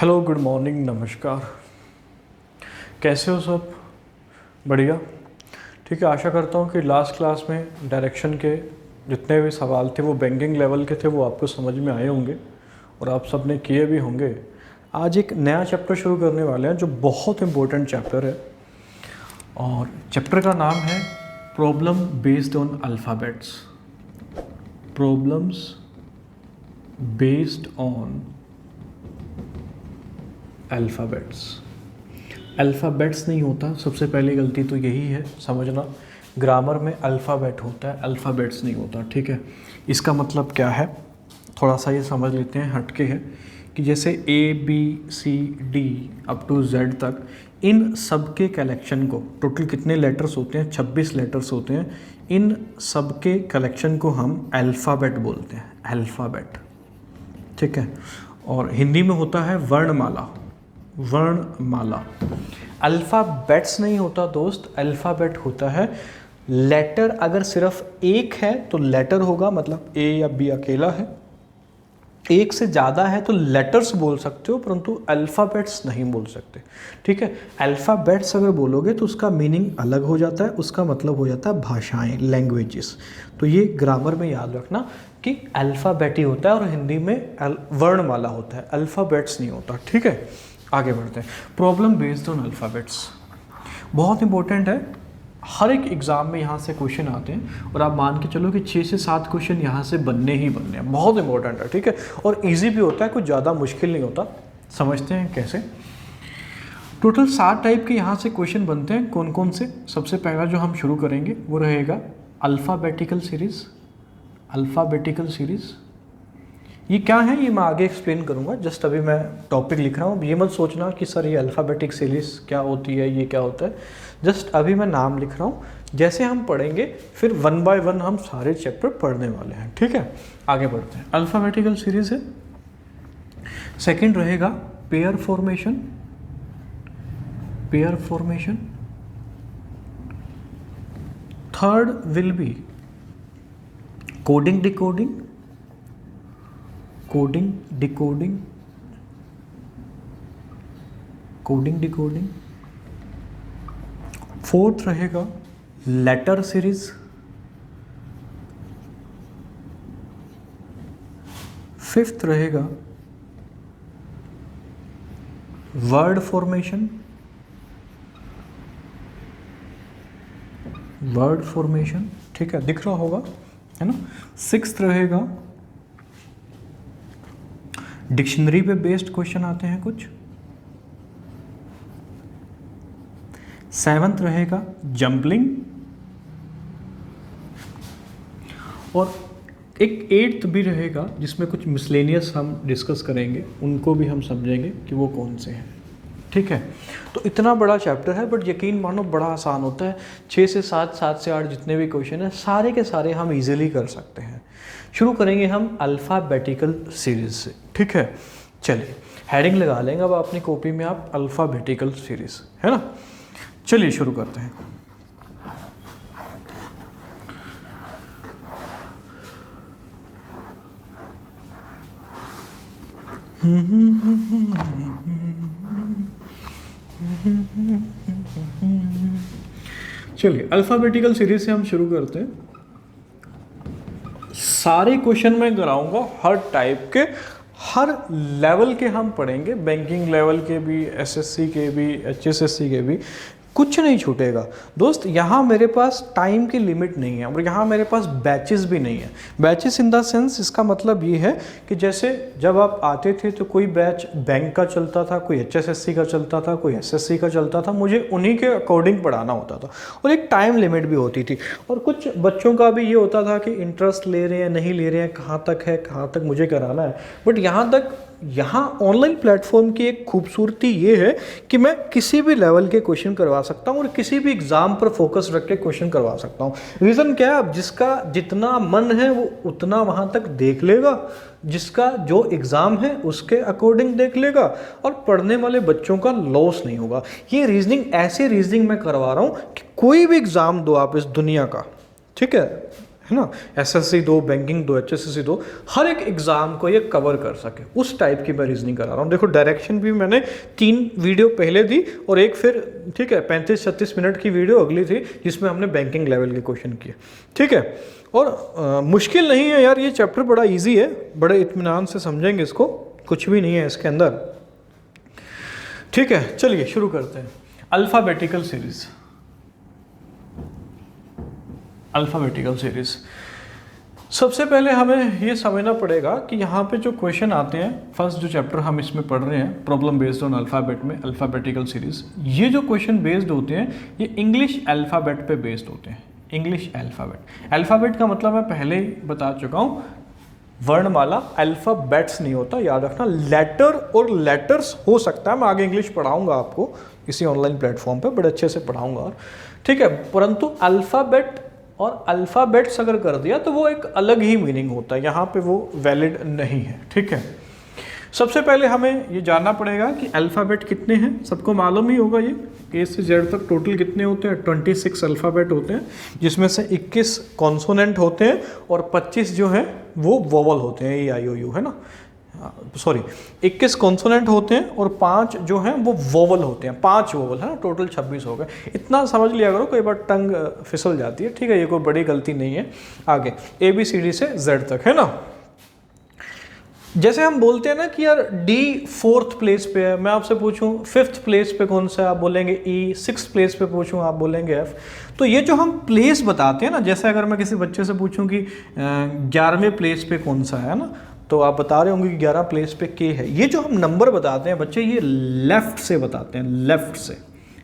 Hello, good morning, नमस्कार। कैसे हो सब? बढ़िया। ठीक है, आशा करता हूँ कि लास्ट क्लास में डायरेक्शन के जितने भी सवाल थे वो बैंकिंग लेवल के थे, वो आपको समझ में आए होंगे और आप सब ने किए भी होंगे। आज एक नया चैप्टर शुरू करने वाले हैं जो बहुत इम्पोर्टेंट चैप्टर है और चैप्टर का नाम है problem based on alphabets. Problems based on alphabets. Alphabets नहीं होता, सबसे पहली गलती तो यही है समझना। ग्रामर में अल्फ़ाबेट होता है, अल्फ़ाबेट्स नहीं होता। ठीक है, इसका मतलब क्या है थोड़ा सा ये समझ लेते हैं। हटके है कि जैसे ABCD अप टू Z तक, इन सब के कलेक्शन को, टोटल कितने लेटर्स होते हैं? 26 लेटर्स होते हैं। इन सब के कलेक्शन को हम अल्फ़ाबेट बोलते हैं, अल्फ़ाबेट। ठीक है, और हिंदी में होता है वर्णमाला। वर्णमाला। अल्फ़ाबेट्स नहीं होता दोस्त, अल्फ़ाबेट होता है। लेटर अगर सिर्फ एक है तो लेटर होगा, मतलब A या B अकेला है। एक से ज़्यादा है तो लेटर्स बोल सकते हो, परंतु अल्फ़ाबेट्स नहीं बोल सकते। ठीक है, अल्फ़ाबेट्स अगर बोलोगे तो उसका मीनिंग अलग हो जाता है, उसका मतलब हो जाता है भाषाएं, लैंग्वेजेस। तो ये ग्रामर में याद रखना कि अल्फ़ाबेट ही होता है और हिंदी में वर्णमाला होता है, अल्फ़ाबेट्स नहीं होता। ठीक है, आगे बढ़ते हैं। प्रॉब्लम बेस्ड ऑन अल्फ़ाबेट्स बहुत इंपॉर्टेंट है। हर एक एग्ज़ाम में यहाँ से क्वेश्चन आते हैं और आप मान के चलो कि 6 से 7 क्वेश्चन यहाँ से बनने ही बनने हैं। बहुत इंपॉर्टेंट है। ठीक है, और इजी भी होता है, कुछ ज़्यादा मुश्किल नहीं होता। समझते हैं कैसे। टोटल 7 टाइप के यहाँ से क्वेश्चन बनते हैं। कौन कौन से? सबसे पहला जो हम शुरू करेंगे वो रहेगा अल्फ़ाबेटिकल सीरीज़। अल्फ़ाबेटिकल सीरीज़ ये क्या है ये मैं आगे एक्सप्लेन करूँगा। जस्ट अभी मैं टॉपिक लिख रहा हूँ, ये मत सोचना कि सर ये अल्फ़ाबेटिक सीरीज़ क्या होती है, ये क्या होता है। जस्ट अभी मैं नाम लिख रहा हूँ, जैसे हम पढ़ेंगे फिर 1 बाय 1 हम सारे चैप्टर पढ़ने वाले हैं। ठीक है, आगे बढ़ते हैं। अल्फ़ाबेटिकल सीरीज़ है। सेकंड रहेगा pair formation. Pair formation. Third will be coding decoding. Coding decoding. Coding decoding. Fourth रहेगा लेटर सीरीज। फिफ्थ रहेगा वर्ड फॉर्मेशन। वर्ड फॉर्मेशन, ठीक है, दिख रहा होगा है ना। सिक्स्थ रहेगा डिक्शनरी पे बेस्ड क्वेश्चन आते हैं कुछ। सेवंथ रहेगा जंबलिंग। और एक एट्थ भी रहेगा जिसमें कुछ मिसलेनियस हम डिस्कस करेंगे, उनको भी हम समझेंगे कि वो कौन से हैं। ठीक है, तो इतना बड़ा चैप्टर है, बट यकीन मानो बड़ा आसान होता है। 6 से 7, 7 से 8 जितने भी क्वेश्चन हैं सारे के सारे हम इजीली कर सकते हैं। शुरू करेंगे हम अल्फ़ाबेटिकल सीरीज़ से। ठीक है, चलिए हेडिंग लगा लेंगे अब अपनी कॉपी में आप, अल्फ़ाबेटिकल सीरीज़, है ना। चलिए शुरू करते हैं। चलिए अल्फ़ाबेटिकल सीरीज से हम शुरू करते हैं। सारे क्वेश्चन मैं कराऊंगा, हर टाइप के, हर लेवल के हम पढ़ेंगे। बैंकिंग लेवल के भी, SSC के भी, HSSC के भी, कुछ नहीं छूटेगा दोस्त। यहाँ मेरे पास टाइम की लिमिट नहीं है और यहाँ मेरे पास बैचेस भी नहीं है। बैचेस इन द सेंस, इसका मतलब ये है कि जैसे जब आप आते थे तो कोई बैच बैंक का चलता था, कोई HSSC का चलता था, कोई SSC का चलता था, मुझे उन्हीं के अकॉर्डिंग पढ़ाना होता था और एक टाइम लिमिट भी होती थी। और कुछ बच्चों का भी ये होता था कि इंटरेस्ट ले रहे हैं नहीं ले रहे हैं, कहाँ तक है, कहाँ तक मुझे कराना है। बट यहाँ ऑनलाइन प्लेटफॉर्म की एक खूबसूरती ये है कि मैं किसी भी लेवल के क्वेश्चन करवा सकता हूँ और किसी भी एग्ज़ाम पर फोकस रख के क्वेश्चन करवा सकता हूँ। रीज़न क्या है? अब जिसका जितना मन है वो उतना वहाँ तक देख लेगा, जिसका जो एग्ज़ाम है उसके अकॉर्डिंग देख लेगा और पढ़ने वाले बच्चों का लॉस नहीं होगा। ये रीजनिंग, ऐसी रीजनिंग मैं करवा रहा हूँ कि कोई भी एग्ज़ाम दो आप इस दुनिया का, ठीक है, है ना, एसएससी दो, बैंकिंग दो, एचएससी दो, हर एक एग्जाम को ये कवर कर सके, उस टाइप की मैं रीजनिंग करा रहा हूँ। देखो डायरेक्शन भी मैंने 3 वीडियो पहले दी और एक फिर, ठीक है, 35-36 मिनट की वीडियो अगली थी जिसमें हमने बैंकिंग लेवल के क्वेश्चन किए, ठीक है। और मुश्किल नहीं है यार, ये चैप्टर बड़ा ईजी है, बड़े इत्मीनान से समझेंगे इसको, कुछ भी नहीं है इसके अंदर, ठीक है। चलिए शुरू करते हैं। अल्फ़ाबेटिकल सीरीज, अल्फ़ाबेटिकल सीरीज, सबसे पहले हमें ये समझना पड़ेगा कि यहाँ पे जो क्वेश्चन आते हैं, फर्स्ट जो चैप्टर हम इसमें पढ़ रहे हैं प्रॉब्लम बेस्ड ऑन अल्फ़ाबेट में, अल्फ़ाबेटिकल सीरीज, ये जो क्वेश्चन बेस्ड होते हैं ये इंग्लिश अल्फ़ाबेट पे बेस्ड होते हैं। इंग्लिश अल्फ़ाबेट, अल्फ़ाबेट का मतलब मैं पहले ही बता चुका हूँ, वर्णमाला, अल्फ़ाबेट्स नहीं होता, याद रखना। लेटर और लेटर्स हो सकता है, मैं आगे इंग्लिश पढ़ाऊंगा आपको इसी ऑनलाइन प्लेटफॉर्म पे, बड़े अच्छे से पढ़ाऊंगा, ठीक है। परंतु अल्फ़ाबेट और अल्फ़ाबेट्स अगर कर दिया तो वो एक अलग ही मीनिंग होता है, यहाँ पे वो वैलिड नहीं है, ठीक है। सबसे पहले हमें ये जानना पड़ेगा कि अल्फ़ाबेट कितने हैं, सबको मालूम ही होगा ये, ए से जेड तक टोटल कितने होते हैं, 26 अल्फ़ाबेट होते हैं, जिसमें से 21 कॉन्सोनेंट होते हैं और 25 जो हैं वो वोवल होते हैं, EIOU, है ना, सॉरी 21 कॉन्सोनेंट होते हैं और 5 जो हैं वो वोवल होते हैं, 5 वोवल, है ना, टोटल 26 हो गए। इतना समझ लिया करो, कई बार टंग फिसल जाती है, ठीक है, ये कोई बड़ी गलती नहीं है। आगे ABCD से Z तक, है ना। जैसे हम बोलते हैं ना कि यार D 4th प्लेस पे है, मैं आपसे पूछूं 5th प्लेस पे कौन सा है, आप बोलेंगे E, 6th प्लेस पे पूछूं आप बोलेंगे F। तो ये जो हम प्लेस बताते हैं ना, जैसे अगर मैं किसी बच्चे से पूछूं कि 11वें प्लेस पे कौन सा है ना, तो आप बता रहे होंगे कि 11 प्लेस पे K है। ये जो हम नंबर बताते हैं बच्चे, ये लेफ्ट से बताते हैं, लेफ्ट से।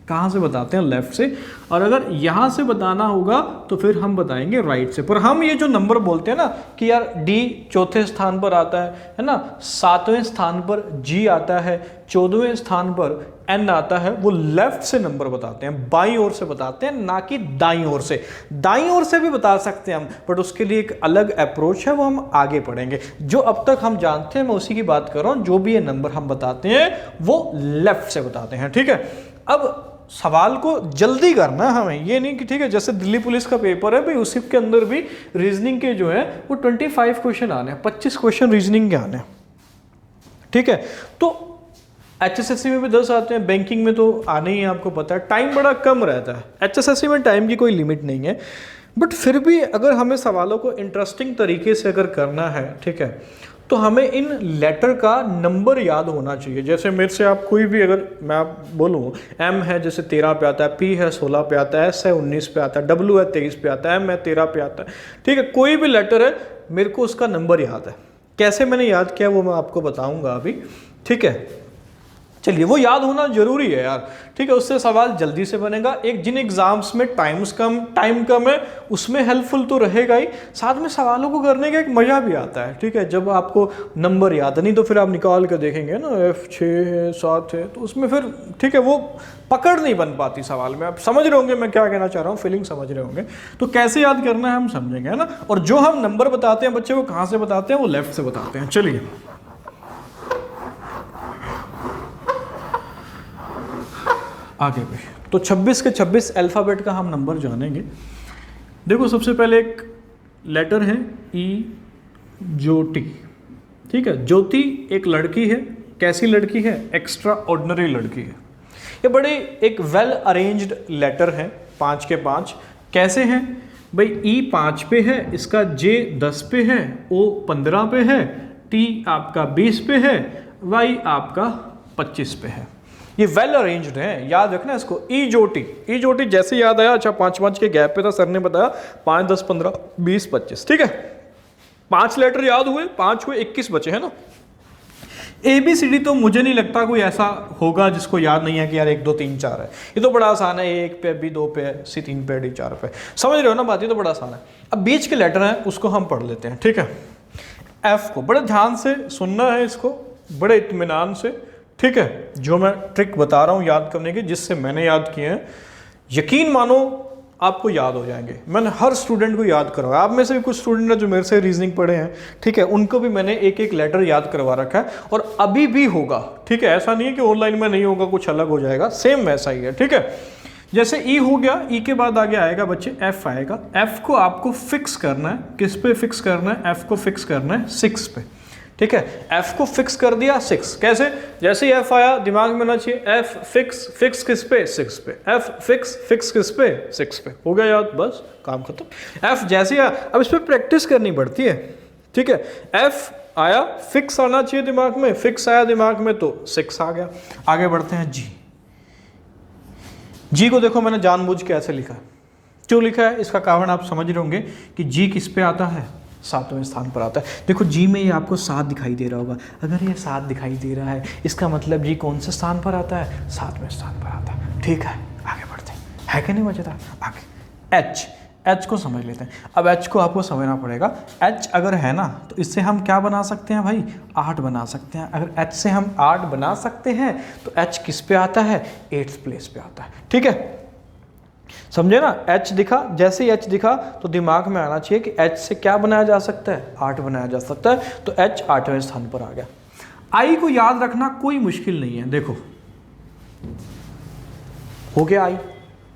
कहाँ से बताते हैं? लेफ्ट से। और अगर यहाँ से बताना होगा तो फिर हम बताएंगे राइट से। पर हम ये जो नंबर बोलते हैं ना कि यार D 4थे स्थान पर आता है ना, 7वें स्थान पर G आता है, 14वें स्थान पर N आता है, वो लेफ्ट से नंबर बताते हैं, बाईं ओर से बताते हैं, ना कि दाईं ओर से। दाईं ओर से भी बता सकते हैं हम, बट उसके लिए एक अलग अप्रोच है, वो हम आगे पढ़ेंगे। जो अब तक हम जानते हैं मैं उसी की बात कर रहा हूँ, जो भी ये नंबर हम बताते हैं वो लेफ्ट से बताते हैं, ठीक है। अब सवाल को जल्दी करना है हमें, ये नहीं कि ठीक है जैसे दिल्ली पुलिस का पेपर है भाई, उसी के अंदर भी रीजनिंग के जो है वो 25 क्वेश्चन आने हैं, 25 क्वेश्चन रीजनिंग के आने हैं, ठीक है। तो HSSC में भी 10 आते हैं, बैंकिंग में तो आने ही, आपको पता है टाइम बड़ा कम रहता है। HSSC में टाइम की कोई लिमिट नहीं है, बट फिर भी अगर हमें सवालों को इंटरेस्टिंग तरीके से अगर करना है, ठीक है, तो हमें इन लेटर का नंबर याद होना चाहिए। जैसे मेरे से आप कोई भी, अगर मैं आप बोलूँ M है जैसे 13 पे आता है, P है 16 पे आता है, S है 19 पे आता है, W है 23 पे आता है, M है 13 पे आता है, ठीक है। कोई भी लेटर है, मेरे को उसका नंबर याद है। कैसे मैंने याद किया वो मैं आपको बताऊंगा अभी, ठीक है। चलिए, वो याद होना जरूरी है यार, ठीक है, उससे सवाल जल्दी से बनेगा। एक जिन एग्जाम्स में टाइम कम है उसमें हेल्पफुल तो रहेगा ही, साथ में सवालों को करने का एक मजा भी आता है, ठीक है। जब आपको नंबर याद नहीं तो फिर आप निकाल कर देखेंगे ना, F 6 है 7 है, तो उसमें फिर ठीक है वो पकड़ नहीं बन पाती सवाल में। आप समझ रहे होंगे मैं क्या कहना चाह रहा हूँ, फीलिंग समझ रहे होंगे। तो कैसे याद करना है हम समझेंगे, है ना। और जो हम नंबर बताते हैं बच्चे, वो कहाँ से बताते हैं? वो लेफ्ट से बताते हैं। चलिए आगे पे, तो 26 के 26 अल्फ़ाबेट का हम नंबर जानेंगे। देखो सबसे पहले एक लेटर है E, ज्योति, ठीक है। ज्योति एक लड़की है, कैसी लड़की है? एक्स्ट्रा ऑर्डिनरी लड़की है। ये बड़े एक वेल अरेंज्ड लेटर है, 5 के 5। कैसे हैं भाई? E 5 पे है, इसका J 10 पे है, O 15 पे है, T आपका 20 पे है, Y आपका 25 पे है। ये वेल अरेंज्ड है, याद रखना इसको। ई जोटी जैसे याद आया, अच्छा 5-5 के गैप पे था, सर ने बताया 5, 10, 15, 20, 25, ठीक है। 5 लेटर याद हुए, 5 हुए, 21 बचे, है ना। ABCD तो मुझे नहीं लगता कोई ऐसा होगा जिसको याद नहीं है कि यार 1, 2, 3, 4 है। ये तो बड़ा आसान है, A 1 पे, B 2 पे, C 3 पे, D 4 पे, समझ रहे हो ना बात, ये तो बड़ा आसान है। अब बीच के लेटर हैं उसको हम पढ़ लेते हैं, ठीक है। F को बड़े ध्यान से सुनना है, इसको बड़े इत्मीनान से, ठीक है। जो मैं ट्रिक बता रहा हूँ याद करने की, जिससे मैंने याद किए हैं, यकीन मानो आपको याद हो जाएंगे। मैंने हर स्टूडेंट को याद करवाया। आप में से भी कुछ स्टूडेंट हैं जो मेरे से रीजनिंग पढ़े हैं, ठीक है, उनको भी मैंने एक एक लेटर याद करवा रखा है, और अभी भी होगा, ठीक है। ऐसा नहीं है कि ऑनलाइन में नहीं होगा, कुछ अलग हो जाएगा, सेम वैसा ही है, ठीक है। जैसे ई हो गया, ई के बाद आगे आएगा बच्चे एफ आएगा। एफ को आपको फिक्स करना है, किस पे फिक्स करना है? एफ को फिक्स करना है 6 पे, ठीक है। एफ को फिक्स कर दिया 6, कैसे? जैसे ही एफ आया दिमाग में ना चाहिए एफ फिक्स, फिक्स किस पे? 6 पे। एफ फिक्स, फिक्स किस पे? 6 पे। हो गया याद, बस काम खत्म। एफ जैसे आया, अब इस पर प्रैक्टिस करनी पड़ती है, ठीक है। एफ आया, फिक्स आना चाहिए दिमाग में, फिक्स आया दिमाग में तो 6 आ गया। आगे बढ़ते हैं जी। जी को देखो मैंने जानबूझ के ऐसे लिखा है, क्यों लिखा है? इसका कारण आप समझ रहे होंगे कि जी किस पे आता है? 7वें स्थान पर आता है। देखो जी में ये आपको 7 दिखाई दे रहा होगा, अगर ये 7 दिखाई दे रहा है इसका मतलब जी कौन से स्थान पर आता है? 7वें स्थान पर आता है, ठीक है। आगे बढ़ते हैं, है कि नहीं मजेदार? आगे एच, एच को समझ लेते हैं। अब एच को आपको समझना पड़ेगा। एच अगर है ना तो इससे हम क्या बना सकते हैं भाई? 8 बना सकते हैं। अगर एच से हम 8 बना सकते हैं तो एच किस पे आता है? 8th प्लेस पे आता है, ठीक है। समझे ना? एच दिखा, जैसे ही एच दिखा तो दिमाग में आना चाहिए कि एच से क्या बनाया जा सकता है? 8 बनाया जा सकता है, तो एच 8वें स्थान पर आ गया। आई को याद रखना कोई मुश्किल नहीं है, देखो हो गया आई।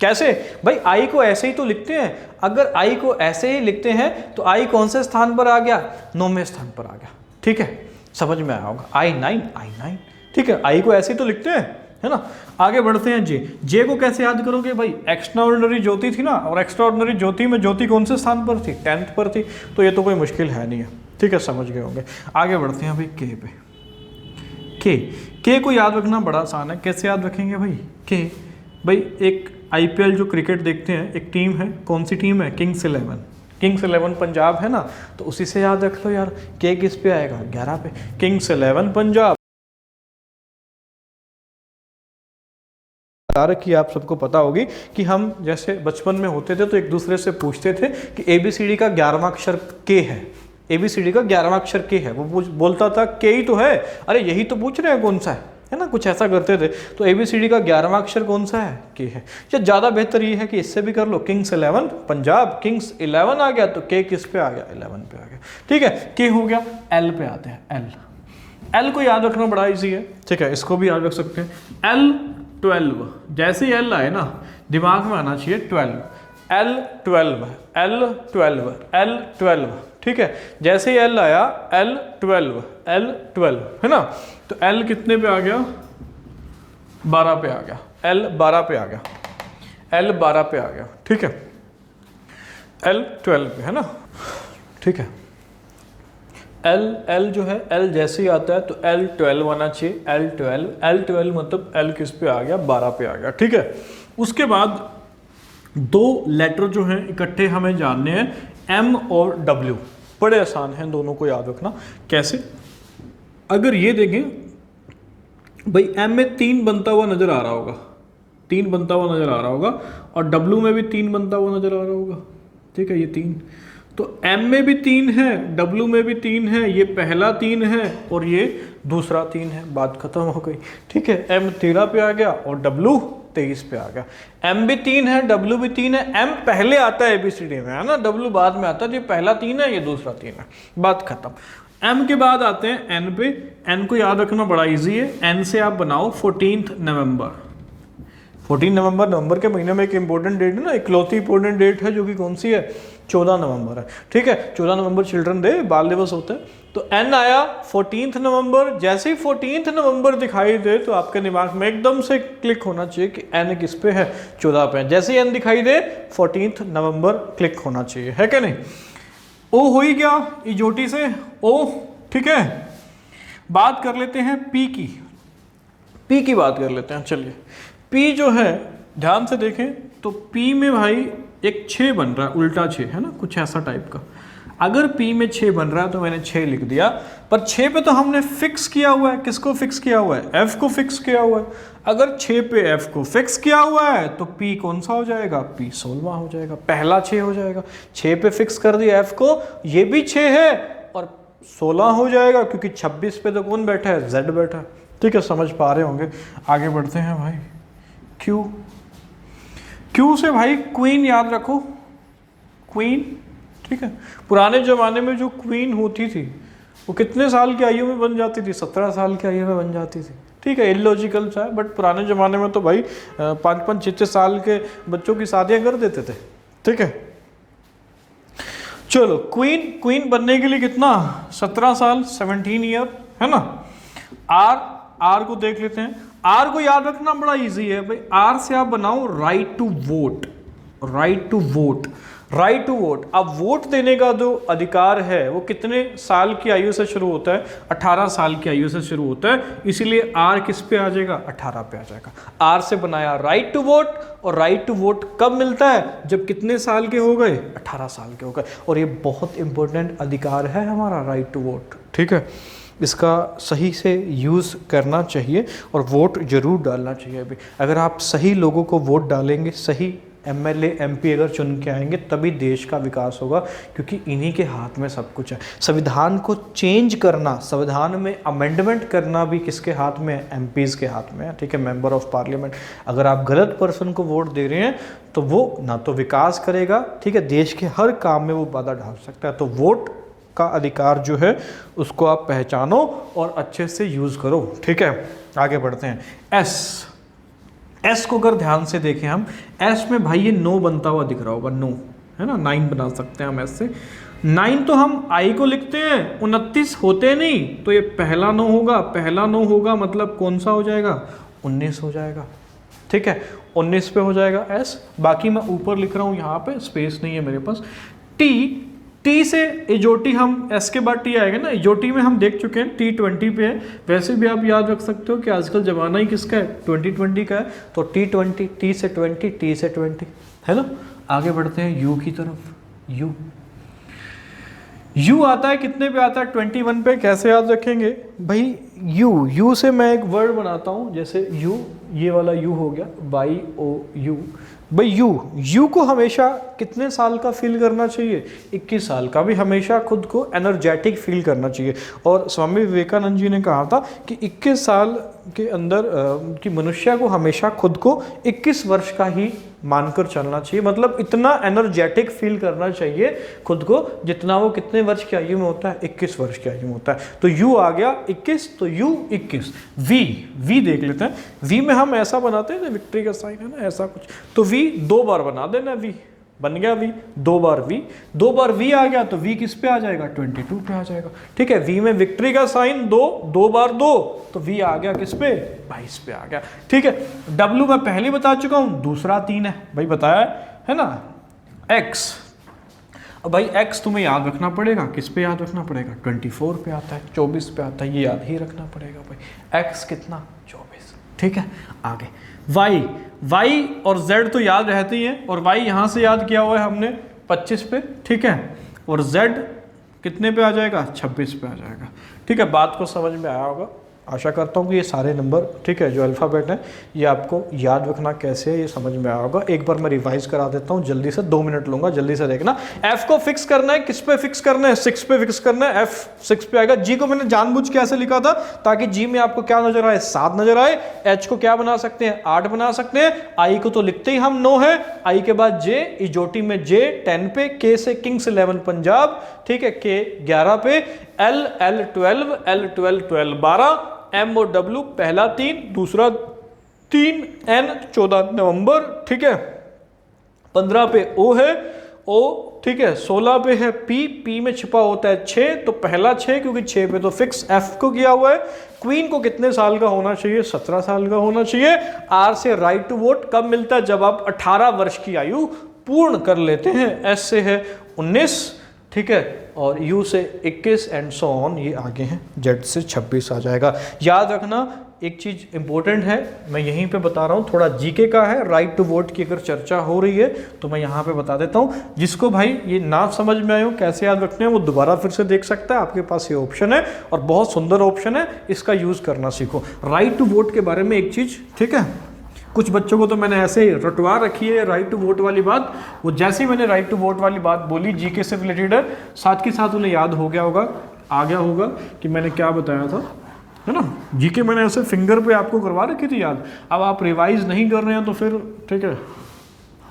कैसे भाई? आई को ऐसे ही तो लिखते हैं, अगर आई को ऐसे ही लिखते हैं तो आई कौन से स्थान पर आ गया? 9वें स्थान पर आ गया, ठीक है। समझ में आया होगा, I9, ठीक है। आई को ऐसे ही तो लिखते हैं, है ना। आगे बढ़ते हैं जे। जे को कैसे याद करोगे भाई? एक्स्ट्राऑर्डिनरी ज्योति थी ना, और एक्स्ट्राऑर्डिनरी ज्योति में ज्योति कौन से स्थान पर थी? 10th पर थी, तो ये तो कोई मुश्किल है नहीं है, ठीक है, समझ गए होंगे। आगे बढ़ते हैं भाई के पे। के को याद रखना बड़ा आसान है। कैसे याद रखेंगे भाई? के भाई एक IPL जो क्रिकेट देखते हैं, एक टीम है, कौन सी टीम है? किंग्स 11। किंग्स 11 पंजाब है ना, तो उसी से याद रख लो यार। के किस पे आएगा? 11 पे। किंग्स 11 पंजाब की आप सबको पता होगी कि हम जैसे बचपन में होते थे तो एक दूसरे से पूछते थे कि ABCD का 11वां अक्षर के है, ABCD का 11वां अक्षर के है। वो बोलता था के ही तो है, अरे यही तो पूछ रहे हैं कौन सा है ना, कुछ ऐसा करते थे। तो ABCD का 11वां अक्षर कौन सा है? के है। या ज़्यादा बेहतर ये है कि इससे भी कर लो, किंग्स 11 पंजाब, किंग्स 11 आ गया तो के किस पे आ गया? 11 पे आ गया, ठीक है। के हो गया। एल पे आते हैं। एल को याद रखना बड़ा ईजी है, ठीक है, इसको भी याद रख सकते हैं। L12, जैसे ही एल आए ना दिमाग में आना चाहिए 12। L12, L12, ठीक है। जैसे ही एल आया L12 है ना, तो एल कितने पे आ गया? 12 पे आ गया। एल 12 पे आ गया, एल 12 पे आ गया, ठीक है। L12 पे है ना, ठीक है। एल जो है, एल जैसे ही आता है तो L12 आना चाहिए। L12 मतलब एल किस पे आ गया? 12 पे आ गया, ठीक है। उसके बाद 2 लेटर जो हैं इकट्ठे हमें जानने हैं, M और W। बड़े आसान हैं, दोनों को याद रखना। कैसे? अगर ये देखें भाई, M में 3 बनता हुआ नजर आ रहा होगा, 3 बनता हुआ नजर आ रहा होगा, और W में भी 3 बनता हुआ नजर आ रहा होगा, ठीक है। ये 3 तो M में भी 3 है, W में भी 3 है, ये पहला 3 है और ये दूसरा 3 है, बात खत्म हो गई, ठीक है। M 13 पे आ गया और W 23 पे आ गया। M भी 3 है, W भी 3 है। M पहले आता है ABCD में, है ना, W बाद में आता है। ये पहला 3 है, ये दूसरा 3 है, बात खत्म। M के बाद आते हैं N पे। N को याद रखना बड़ा इजी है। N से आप बनाओ 14 नवंबर। 14 नवंबर नवंबर के महीने में एक इंपॉर्टेंट डेट है ना, इकलौती इंपॉर्टेंट डेट है, जो कि कौन सी है? 14 नवंबर है, ठीक है। 14 नवंबर चिल्ड्रन डे, बाल दिवस होता है। तो N आया 14 नवंबर। जैसे ही 14 नवंबर दिखाई दे तो आपके दिमाग में एकदम से क्लिक होना चाहिए कि N किस पे है? 14 पे। जैसे ही N दिखाई दे 14 नवंबर क्लिक होना चाहिए, है क्या नहीं? ओ हो ही गया इजोटी से, ओ, ठीक है। बात कर लेते हैं P की। P की बात कर लेते हैं, चलिए। P जो है, ध्यान से देखें तो P में भाई एक 6 बन रहा है, उल्टा 6 है ना, कुछ ऐसा टाइप का। अगर P में 6 बन रहा है तो मैंने 6 लिख दिया, पर 6 पे तो हमने फिक्स किया हुआ है। किसको फिक्स किया हुआ है? F को फिक्स किया हुआ है। अगर 6 पे F को फिक्स किया हुआ है तो P कौन सा हो जाएगा? P 16वां हो जाएगा, पहला 6 हो जाएगा। 6 पे फिक्स कर दिया F को, ये भी 6 है और 16 हो जाएगा, क्योंकि 26 पे तो कौन बैठा है? Z बैठा है, ठीक है, समझ पा रहे होंगे। आगे बढ़ते हैं भाई। Q से भाई क्वीन याद रखो, क्वीन, ठीक है। पुराने ज़माने में जो क्वीन होती थी वो कितने साल की आयु में बन जाती थी? 17 साल की आयु में बन जाती थी, ठीक है, इलॉजिकल सा है, बट पुराने ज़माने में तो भाई 5-5, 6-6 साल के बच्चों की शादियां कर देते थे। ठीक है, चलो क्वीन बनने के लिए कितना, 17 साल, 17 ईयर, है ना। आर को देख लेते हैं। आर को याद रखना बड़ा इजी है भाई। आर से आप बनाओ right to vote, right to vote, right to vote. अब वोट देने का जो अधिकार है वो कितने साल की आयु से शुरू होता है, 18 साल की आयु से शुरू होता है, इसीलिए आर किस पे आ जाएगा, 18 पे आ जाएगा। आर से बनाया राइट टू वोट, और राइट टू वोट कब मिलता है, जब कितने साल के हो गए, 18 साल के हो गए। और ये बहुत इंपॉर्टेंट अधिकार है हमारा राइट टू वोट। ठीक है, इसका सही से यूज़ करना चाहिए और वोट जरूर डालना चाहिए। अभी अगर आप सही लोगों को वोट डालेंगे, सही एमएलए एमपी अगर चुन के आएंगे, तभी देश का विकास होगा, क्योंकि इन्हीं के हाथ में सब कुछ है। संविधान को चेंज करना, संविधान में अमेंडमेंट करना भी किसके हाथ में है, एमपीज़ के हाथ में है। ठीक है, मेंबर ऑफ पार्लियामेंट। अगर आप गलत पर्सन को वोट दे रहे हैं तो वो ना तो विकास करेगा, ठीक है, देश के हर काम में वो बाधा डाल सकता है। तो वोट का अधिकार जो है उसको आप पहचानो और अच्छे से यूज़ करो। ठीक है, आगे बढ़ते हैं। एस को अगर ध्यान से देखें हम, एस में भाई ये 9 बनता हुआ दिख रहा होगा, 9 है ना, 9 बना सकते हैं हम एस से। 9 तो हम आई को लिखते हैं, 29 होते नहीं, तो ये पहला 9 होगा, पहला 9 होगा मतलब कौन सा हो जाएगा, 19 हो जाएगा। ठीक है, 19 पे हो जाएगा एस। बाकी मैं ऊपर लिख रहा हूँ, यहाँ पे स्पेस नहीं है मेरे पास। टी से इजोटी, हम एस के बाद टी आएगा ना, इजोटी में हम देख चुके हैं, T20 पे है। वैसे भी आप याद रख सकते हो कि आजकल जमाना ही किसका है, 2020 का है, तो T20, टी से 20, टी से 20, है ना। आगे बढ़ते हैं यू की तरफ। यू आता है कितने पे आता है, 21 पे। कैसे याद रखेंगे भाई, यू से मैं एक वर्ड बनाता हूँ, जैसे यू, ये वाला यू हो गया, YOU भाई। यू को हमेशा कितने साल का फील करना चाहिए, 21 साल का भी हमेशा खुद को एनर्जेटिक फील करना चाहिए। और स्वामी विवेकानंद जी ने कहा था कि 21 साल के अंदर कि मनुष्य को हमेशा खुद को 21 वर्ष का ही मानकर चलना चाहिए, मतलब इतना एनर्जेटिक फील करना चाहिए खुद को जितना वो कितने वर्ष की आयु में होता है, 21 वर्ष की आयु में होता है। तो यू आ गया 21, तो यू 21। वी देख लेते हैं। वी में हम ऐसा बनाते हैं, विक्ट्री का साइन है ना, ऐसा कुछ। तो वी 2 बार बना देना, वी बन गया वी, 2 बार वी आ गया, तो वी किस पे आ जाएगा, 22 पे आ जाएगा। ठीक है, वी में विक्ट्री का साइन 2 बार 2, तो वी आ गया किस पे, 22 पे आ गया। ठीक है, डब्ल्यू मैं पहले बता चुका हूं, दूसरा 3 है भाई, बताया है ना। एक्स, अब भाई एक्स तुम्हें याद रखना पड़ेगा, किस पे याद रखना पड़ेगा, 24 पे आता है, 24 पे आता है, ये याद ही रखना पड़ेगा भाई। एक्स कितना, 24। ठीक है, आगे वाई और जेड तो याद रहते ही हैं, और वाई यहाँ से याद किया हुआ है हमने 25 पे। ठीक है, और जेड कितने पे आ जाएगा, 26 पे आ जाएगा। ठीक है, बात को समझ में आया होगा, आशा करता हूँ कि ये सारे नंबर, ठीक है, जो अल्फ़ाबेट हैं, ये आपको याद रखना कैसे है ये समझ में आया होगा। एक बार मैं रिवाइज करा देता हूँ जल्दी से, 2 मिनट लूँगा, जल्दी से देखना। एफ को फिक्स करना है, किस पे फिक्स करना है, 6 पे फिक्स करना है, एफ 6 पे आएगा। जी को मैंने जानबूझ के ऐसे लिखा था ताकि जी में आपको क्या नजर आए, 7 नजर आए। एच को क्या बना सकते हैं, 8 बना सकते हैं। आई को तो लिखते ही हम 9 है, आई के बाद जे, इजोटी में जे 10 पे, के से किंग्स 11 पंजाब, ठीक है, के 11 पे, एल 12, 12, एम और डब्ल्यू पहला 3, दूसरा 3, एन 14 नवंबर, ठीक है, 15 पे ओ है, ओ, ठीक है, 16 पे है पी में छिपा होता है 6, तो पहला 6, क्योंकि 6 पे तो फिक्स एफ को किया हुआ है। क्वीन को कितने साल का होना चाहिए, 17 साल का होना चाहिए। आर से राइट टू वोट कब मिलता है, जब आप 18 वर्ष की आयु पूर्ण कर लेते हैं। एस से है 19, ठीक है, और यू से 21 एंड सो ऑन, ये आगे हैं। जेड से 26 आ जाएगा। याद रखना एक चीज़ इंपॉर्टेंट है, मैं यहीं पे बता रहा हूँ, थोड़ा जीके का है। राइट टू वोट की अगर चर्चा हो रही है तो मैं यहाँ पे बता देता हूँ। जिसको भाई ये ना समझ में आए हो कैसे याद रखने हैं, वो दोबारा फिर से देख सकता है, आपके पास ये ऑप्शन है और बहुत सुंदर ऑप्शन है, इसका यूज़ करना सीखो। राइट टू वोट के बारे में एक चीज़, ठीक है, कुछ बच्चों को तो मैंने ऐसे ही रटवा रखी है राइट टू वोट वाली बात। वो जैसे ही मैंने राइट टू वोट वाली बात बोली, जीके से रिलेटेड है, साथ के साथ उन्हें याद हो गया होगा, आ गया होगा कि मैंने क्या बताया था, है ना। जीके मैंने ऐसे फिंगर पे आपको करवा रखी थी याद। अब आप रिवाइज नहीं कर रहे हैं तो फिर ठीक है,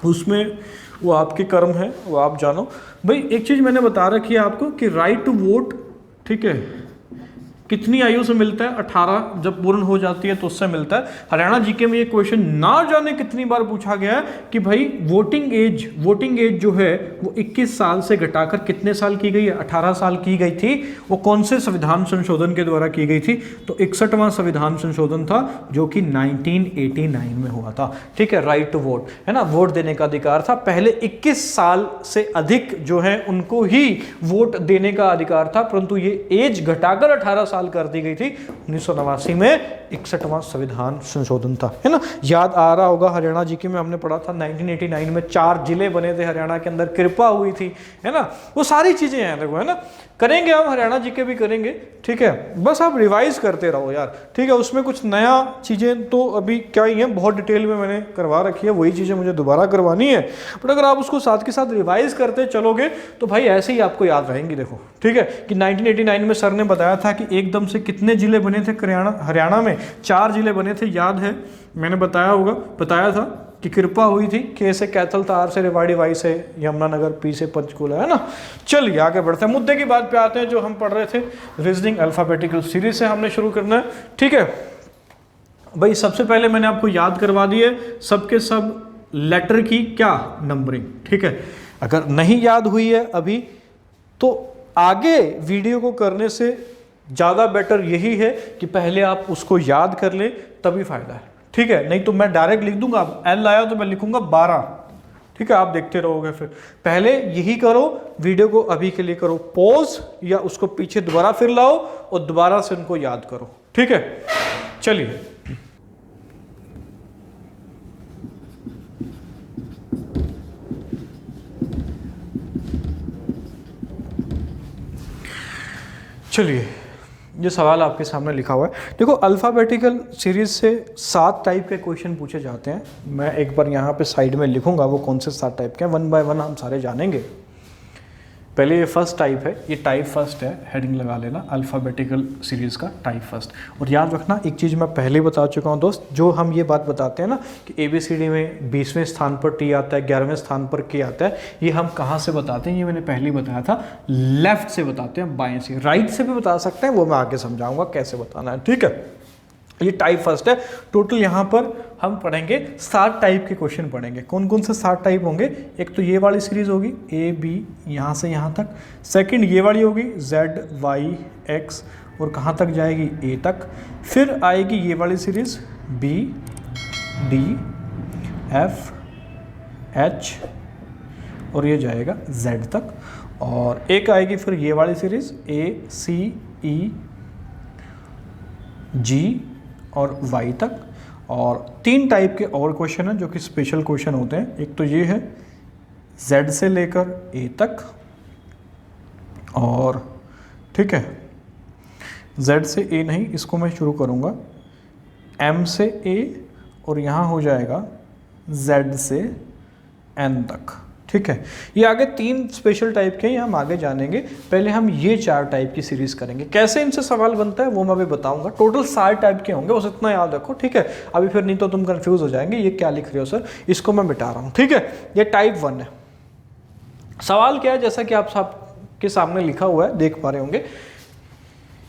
उसमें वो आपके कर्म है, वो आप जानो। भाई एक चीज़ मैंने बता रखी है आपको कि राइट टू वोट, ठीक है, कितनी आयु से मिलता है? 18 जब पूर्ण हो जाती है तो उससे मिलता है। हरियाणा जीके में ये क्वेश्चन ना जाने कितनी बार पूछा गया है कि भाई वोटिंग एज जो है वो 21 साल से घटाकर कितने साल की गई है? 18 साल की गई थी। वो कौन से संविधान संशोधन के द्वारा की गई थी? तो 61वां संविधान संशोधन था जो कि 1989 में हुआ था। ठीक है, राइट टू वोट है ना, वोट देने का अधिकार था। पहले 21 साल से अधिक जो है उनको ही वोट देने का अधिकार था, परंतु ये एज घटाकर 18 साल कर दी गई थी 1989 में। 61वां संविधान संशोधन था, है ना। याद आ रहा होगा, हरियाणा जीके में हमने पढ़ा था 1989 में 4 जिले बने थे हरियाणा के अंदर, कृपा हुई थी, है ना। वो सारी चीजें हैं देखो, है ना। करेंगे हम हरियाणा जीके भी करेंगे, ठीक है, बस आप रिवाइज करते रहो यार, ठीक है। उसमें कुछ नया चीजें तो अभी क्या ही है, बहुत डिटेल में मैंने करवा रखी है, वही चीजें मुझे दोबारा करवानी है। बट अगर आप उसको साथ के साथ रिवाइज करते चलोगे तो भाई ऐसे ही आपको याद रहेंगी। देखो ठीक है कि 1989 में सर ने बताया था कि एकदम से कितने जिले बने थे हरियाणा में? 4 जिले बने थे, याद है, मैंने बताया था कि कृपा हुई थी, के से कैथल था, आर से रेवाड़ी, वाई से यमुनानगर, पी से पंचकूला, है ना। चलिए आगे बढ़ते हैं, मुद्दे की बात पे आते हैं जो हम पढ़ रहे थे। रीजनिंग अल्फाबेटिकल सीरीज से हमने शुरू करना है, ठीक है भाई। सबसे पहले मैंने आपको याद करवा दी है सबके सब लेटर की क्या नंबरिंग, ठीक है। अगर नहीं याद हुई है अभी तो आगे वीडियो को करने से ज़्यादा बेटर यही है कि पहले आप उसको याद कर ले, तभी फायदा है, ठीक है। नहीं तो मैं डायरेक्ट लिख दूंगा, एल आया तो मैं लिखूंगा 12, ठीक है, आप देखते रहोगे। फिर पहले यही करो, वीडियो को अभी के लिए करो पॉज, या उसको पीछे दोबारा फिर लाओ और दोबारा से उनको याद करो, ठीक है। चलिए चलिए ये सवाल आपके सामने लिखा हुआ है। देखो अल्फ़ाबेटिकल सीरीज से 7 टाइप के क्वेश्चन पूछे जाते हैं। मैं एक बार यहाँ पे साइड में लिखूंगा वो कौन से 7 टाइप के हैं, 1 बाय 1 हम सारे जानेंगे। पहले ये फर्स्ट टाइप है, ये टाइप फर्स्ट है, हेडिंग लगा लेना, अल्फ़ाबेटिकल सीरीज़ का टाइप फर्स्ट। और याद रखना एक चीज़ मैं पहले ही बता चुका हूँ दोस्त, जो हम ये बात बताते हैं ना कि ABCD में 20वें स्थान पर T आता है, 11वें स्थान पर K आता है, ये हम कहाँ से बताते हैं? ये मैंने पहले ही बताया था, लेफ्ट से बताते हैं, बाएँ से। राइट से भी बता सकते हैं, वो मैं आगे समझाऊँगा कैसे बताना है, ठीक है। ये टाइप फर्स्ट है। टोटल यहाँ पर हम पढ़ेंगे 7 टाइप के क्वेश्चन पढ़ेंगे। कौन कौन से 7 टाइप होंगे? एक तो ये वाली सीरीज होगी A B यहाँ से यहाँ तक। सेकंड ये वाली होगी Z Y X और कहाँ तक जाएगी? A तक। फिर आएगी ये वाली series B D F H और ये जाएगा Z तक। और एक आएगी फिर ये वाली series A C E G और Y तक। और 3 टाइप के और क्वेश्चन हैं जो कि स्पेशल क्वेश्चन होते हैं। एक तो ये है Z से लेकर A तक, और ठीक है Z से A नहीं, इसको मैं शुरू करूँगा M से A और यहाँ हो जाएगा Z से N तक, ठीक है। ये आगे 3 स्पेशल टाइप के हैं, हम आगे जानेंगे। पहले हम ये 4 टाइप की सीरीज करेंगे। कैसे इनसे सवाल बनता है वो मैं अभी बताऊंगा। टोटल 7 टाइप के होंगे, बस इतना याद रखो, ठीक है। अभी फिर नहीं तो तुम कंफ्यूज हो जाएंगे, ये क्या लिख रहे हो सर, इसको मैं मिटा रहा हूँ, ठीक है। ये टाइप 1 है। सवाल क्या है, जैसा कि आप सबके सामने लिखा हुआ है, देख पा रहे होंगे।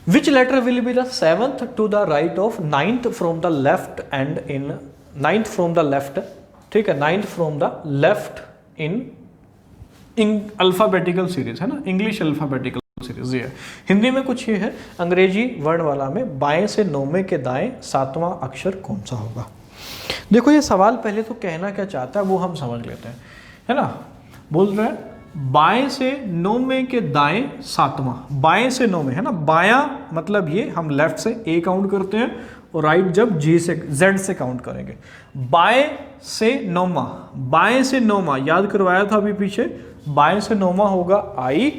Which letter will be the 7th to the right of 9th from the left and in 9th from the left, ठीक है, 9th from the left in alphabetical series, है ना, इंग्लिश अल्फाबेटिकल सीरीज। ये हिंदी में कुछ ये है, अंग्रेजी वर्णमाला में बाएं से 9वें के दाएं 7वां अक्षर कौन सा होगा। देखो ये सवाल पहले तो कहना क्या चाहता है वो हम समझ लेते हैं, है ना। बोल रहे हैं बाएं से 9वें के दाएं 7वां, बाएं से 9वें, है ना। बायां मतलब ये हम लेफ्ट से A काउंट करते हैं और राइट जब Z से काउंट करेंगे। बाएं से 9वां, बाएं से 9वां याद करवाया था अभी पीछे, बाएं से 9वां होगा I,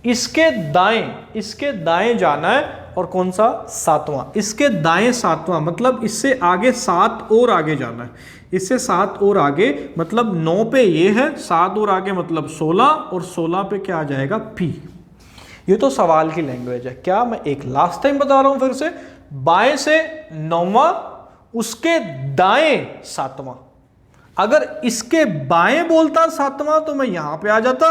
इसके दाएं जाना है, और कौन सा? 7वां, इसके दाएं 7वां, मतलब इससे आगे 7 और आगे जाना है, इससे 7 और आगे, मतलब 9 पे ये है, 7 और आगे मतलब 16, और 16 पे क्या आ जाएगा? P। ये तो सवाल की लैंग्वेज है। क्या मैं एक लास्ट टाइम बता रहा हूं फिर से, बाएं से 9वां, उसके दाएं 7वां। अगर इसके बाएं बोलता 7वां तो मैं यहां पे आ जाता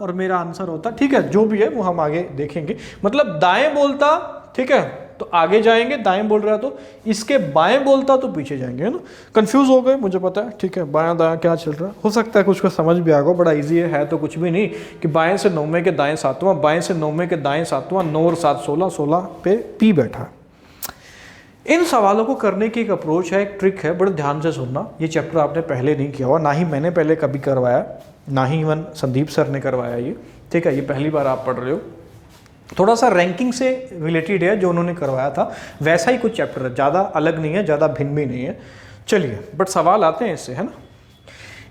और मेरा आंसर होता, ठीक है। जो भी है वो हम आगे देखेंगे। मतलब दाएं बोलता, ठीक है, तो आगे जाएंगे, दाएं बोल रहा तो इसके बाएं बोलता तो पीछे जाएंगे, है ना। कंफ्यूज हो गए मुझे पता है, ठीक है, बायां दायां क्या चल रहा है, हो सकता है कुछ को समझ भी आ गया, बड़ा इजी है तो कुछ भी नहीं कि बाएं से 9वें के दाएं 7वां, बाएं से 9वें के दाएं 7वां, 9 और 7 16, 16 पे पी बैठा है। इन सवालों को करने की एक अप्रोच है, एक ट्रिक है, बड़े ध्यान से सुनना। ये चैप्टर आपने पहले नहीं किया हुआ, ना ही मैंने पहले कभी करवाया, ना ही इवन संदीप सर ने करवाया ये, ठीक है, ये पहली बार आप पढ़ रहे हो। थोड़ा सा रैंकिंग से रिलेटेड है जो उन्होंने करवाया था, वैसा ही कुछ चैप्टर है, ज़्यादा अलग नहीं है, ज़्यादा भिन्न भी नहीं है। चलिए बट सवाल आते हैं इससे, है ना।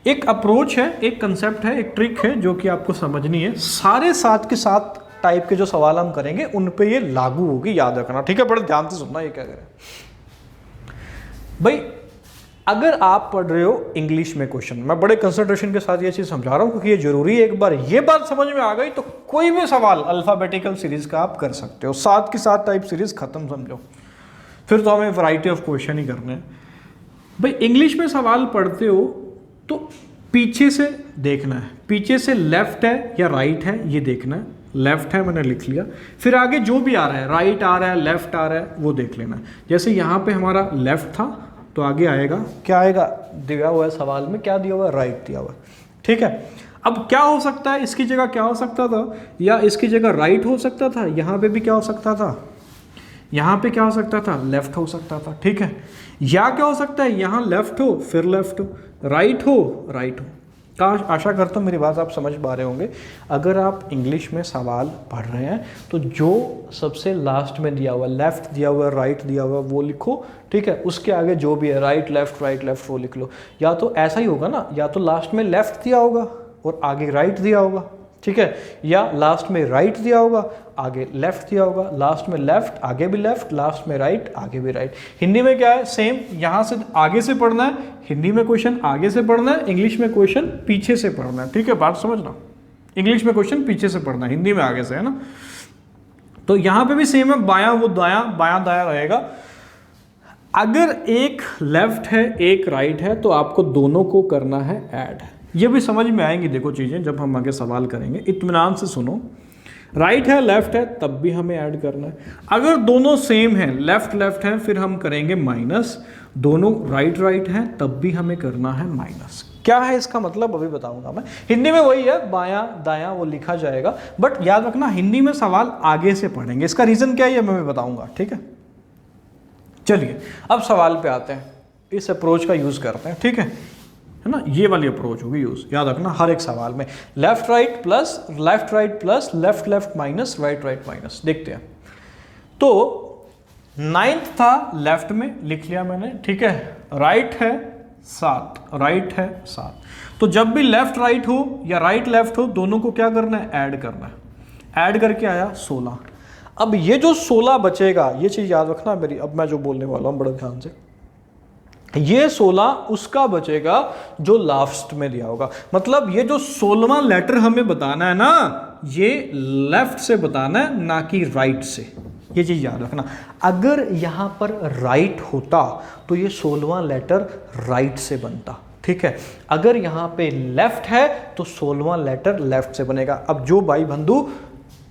एक अप्रोच है, एक कंसेप्ट है, एक ट्रिक है जो कि आपको समझनी है। सारे 7 के 7 टाइप के जो सवाल हम करेंगे उन पे ये लागू होगी, याद रखना, ठीक है। बड़े ध्यान से सुनना ये क्या करें भाई। अगर आप पढ़ रहे हो इंग्लिश में क्वेश्चन, मैं बड़े कंसंट्रेशन के साथ ये चीज़ समझा रहा हूँ क्योंकि ये जरूरी है। एक बार ये बात समझ में आ गई तो कोई भी सवाल अल्फ़ाबेटिकल सीरीज का आप कर सकते हो। 7 की 7 टाइप सीरीज खत्म, समझो। फिर तो हमें वैरायटी ऑफ क्वेश्चन ही करने हैं भाई। इंग्लिश में सवाल पढ़ते हो तो पीछे से देखना है, पीछे से लेफ्ट है या राइट है ये देखना है। लेफ्ट है मैंने लिख लिया, फिर आगे जो भी आ रहा है, राइट आ रहा है, लेफ्ट आ रहा है, वो देख लेना है। जैसे यहाँ पे हमारा लेफ्ट था तो आगे आएगा, क्या आएगा, दिया हुआ है सवाल में, क्या दिया हुआ है, राइट दिया हुआ है, ठीक है। अब क्या हो सकता है, इसकी जगह क्या हो सकता था, या इसकी जगह राइट हो सकता था, यहाँ पे भी क्या हो सकता था, यहाँ पे क्या हो सकता था, लेफ्ट हो सकता था, ठीक है। या क्या हो सकता है, यहाँ लेफ्ट हो फिर लेफ्ट हो, राइट हो राइट हो। काश, आशा करता हूँ मेरी बात आप समझ पा रहे होंगे। अगर आप इंग्लिश में सवाल पढ़ रहे हैं तो जो सबसे लास्ट में दिया हुआ, लेफ्ट दिया हुआ, राइट दिया हुआ, वो लिखो, ठीक है। उसके आगे जो भी है, राइट लेफ्ट वो लिख लो। या तो ऐसा ही होगा ना, या तो लास्ट में लेफ्ट दिया होगा और आगे राइट दिया होगा, ठीक है, या लास्ट में राइट दिया होगा आगे लेफ्ट दिया होगा, लास्ट में लेफ्ट आगे भी लेफ्ट, लास्ट में राइट आगे भी राइट। हिंदी में क्या है, सेम, यहाँ से आगे से पढ़ना है, हिंदी में क्वेश्चन आगे से पढ़ना है, इंग्लिश में क्वेश्चन पीछे से पढ़ना है, ठीक है, बात समझना। इंग्लिश में क्वेश्चन पीछे से पढ़ना है, हिंदी में आगे से, है ना। तो यहाँ पे भी सेम है, बायां वो दायां, बायां दायां रहेगा। अगर एक लेफ्ट है एक राइट है तो आपको दोनों को करना है ऐड। ये भी समझ में आएंगी देखो चीज़ें जब हम आगे सवाल करेंगे, इत्मीनान से सुनो। राइट है लेफ्ट है तब भी हमें ऐड करना है। अगर दोनों सेम है, लेफ्ट है, फिर हम करेंगे माइनस। दोनों राइट हैं तब भी हमें करना है माइनस। क्या है इसका मतलब अभी बताऊंगा मैं। हिंदी में वही है, बायां दायां वो लिखा जाएगा, बट याद रखना हिंदी में सवाल आगे से पढ़ेंगे। इसका रीजन क्या है ये मैं बताऊंगा, ठीक है। चलिए अब सवाल पे आते हैं, इस अप्रोच का यूज करते हैं, ठीक है ना। ये वाली अप्रोच होगी यूज, याद रखना हर एक सवाल में left right plus left minus right minus. देखते हैं तो 9th था लेफ्ट में, लिख लिया मैंने, ठीक है। राइट है 7, तो जब भी लेफ्ट राइट हो या राइट लेफ्ट हो, दोनों को क्या करना है, ऐड करना है। ऐड करके आया 16। अब ये जो 16 बचेगा, ये चीज याद रखना मेरी, अब मैं जो बोलने वाला हूं बड़े ध्यान से, ये 16 उसका बचेगा जो लास्ट में दिया होगा। मतलब ये जो 16वां लेटर हमें बताना है ना, ये लेफ्ट से बताना है, ना कि राइट से। ये चीज याद रखना। अगर यहां पर राइट होता तो ये 16वां लेटर राइट से बनता, ठीक है। अगर यहां पे लेफ्ट है तो 16वां लेटर लेफ्ट से बनेगा। अब जो भाई बंधु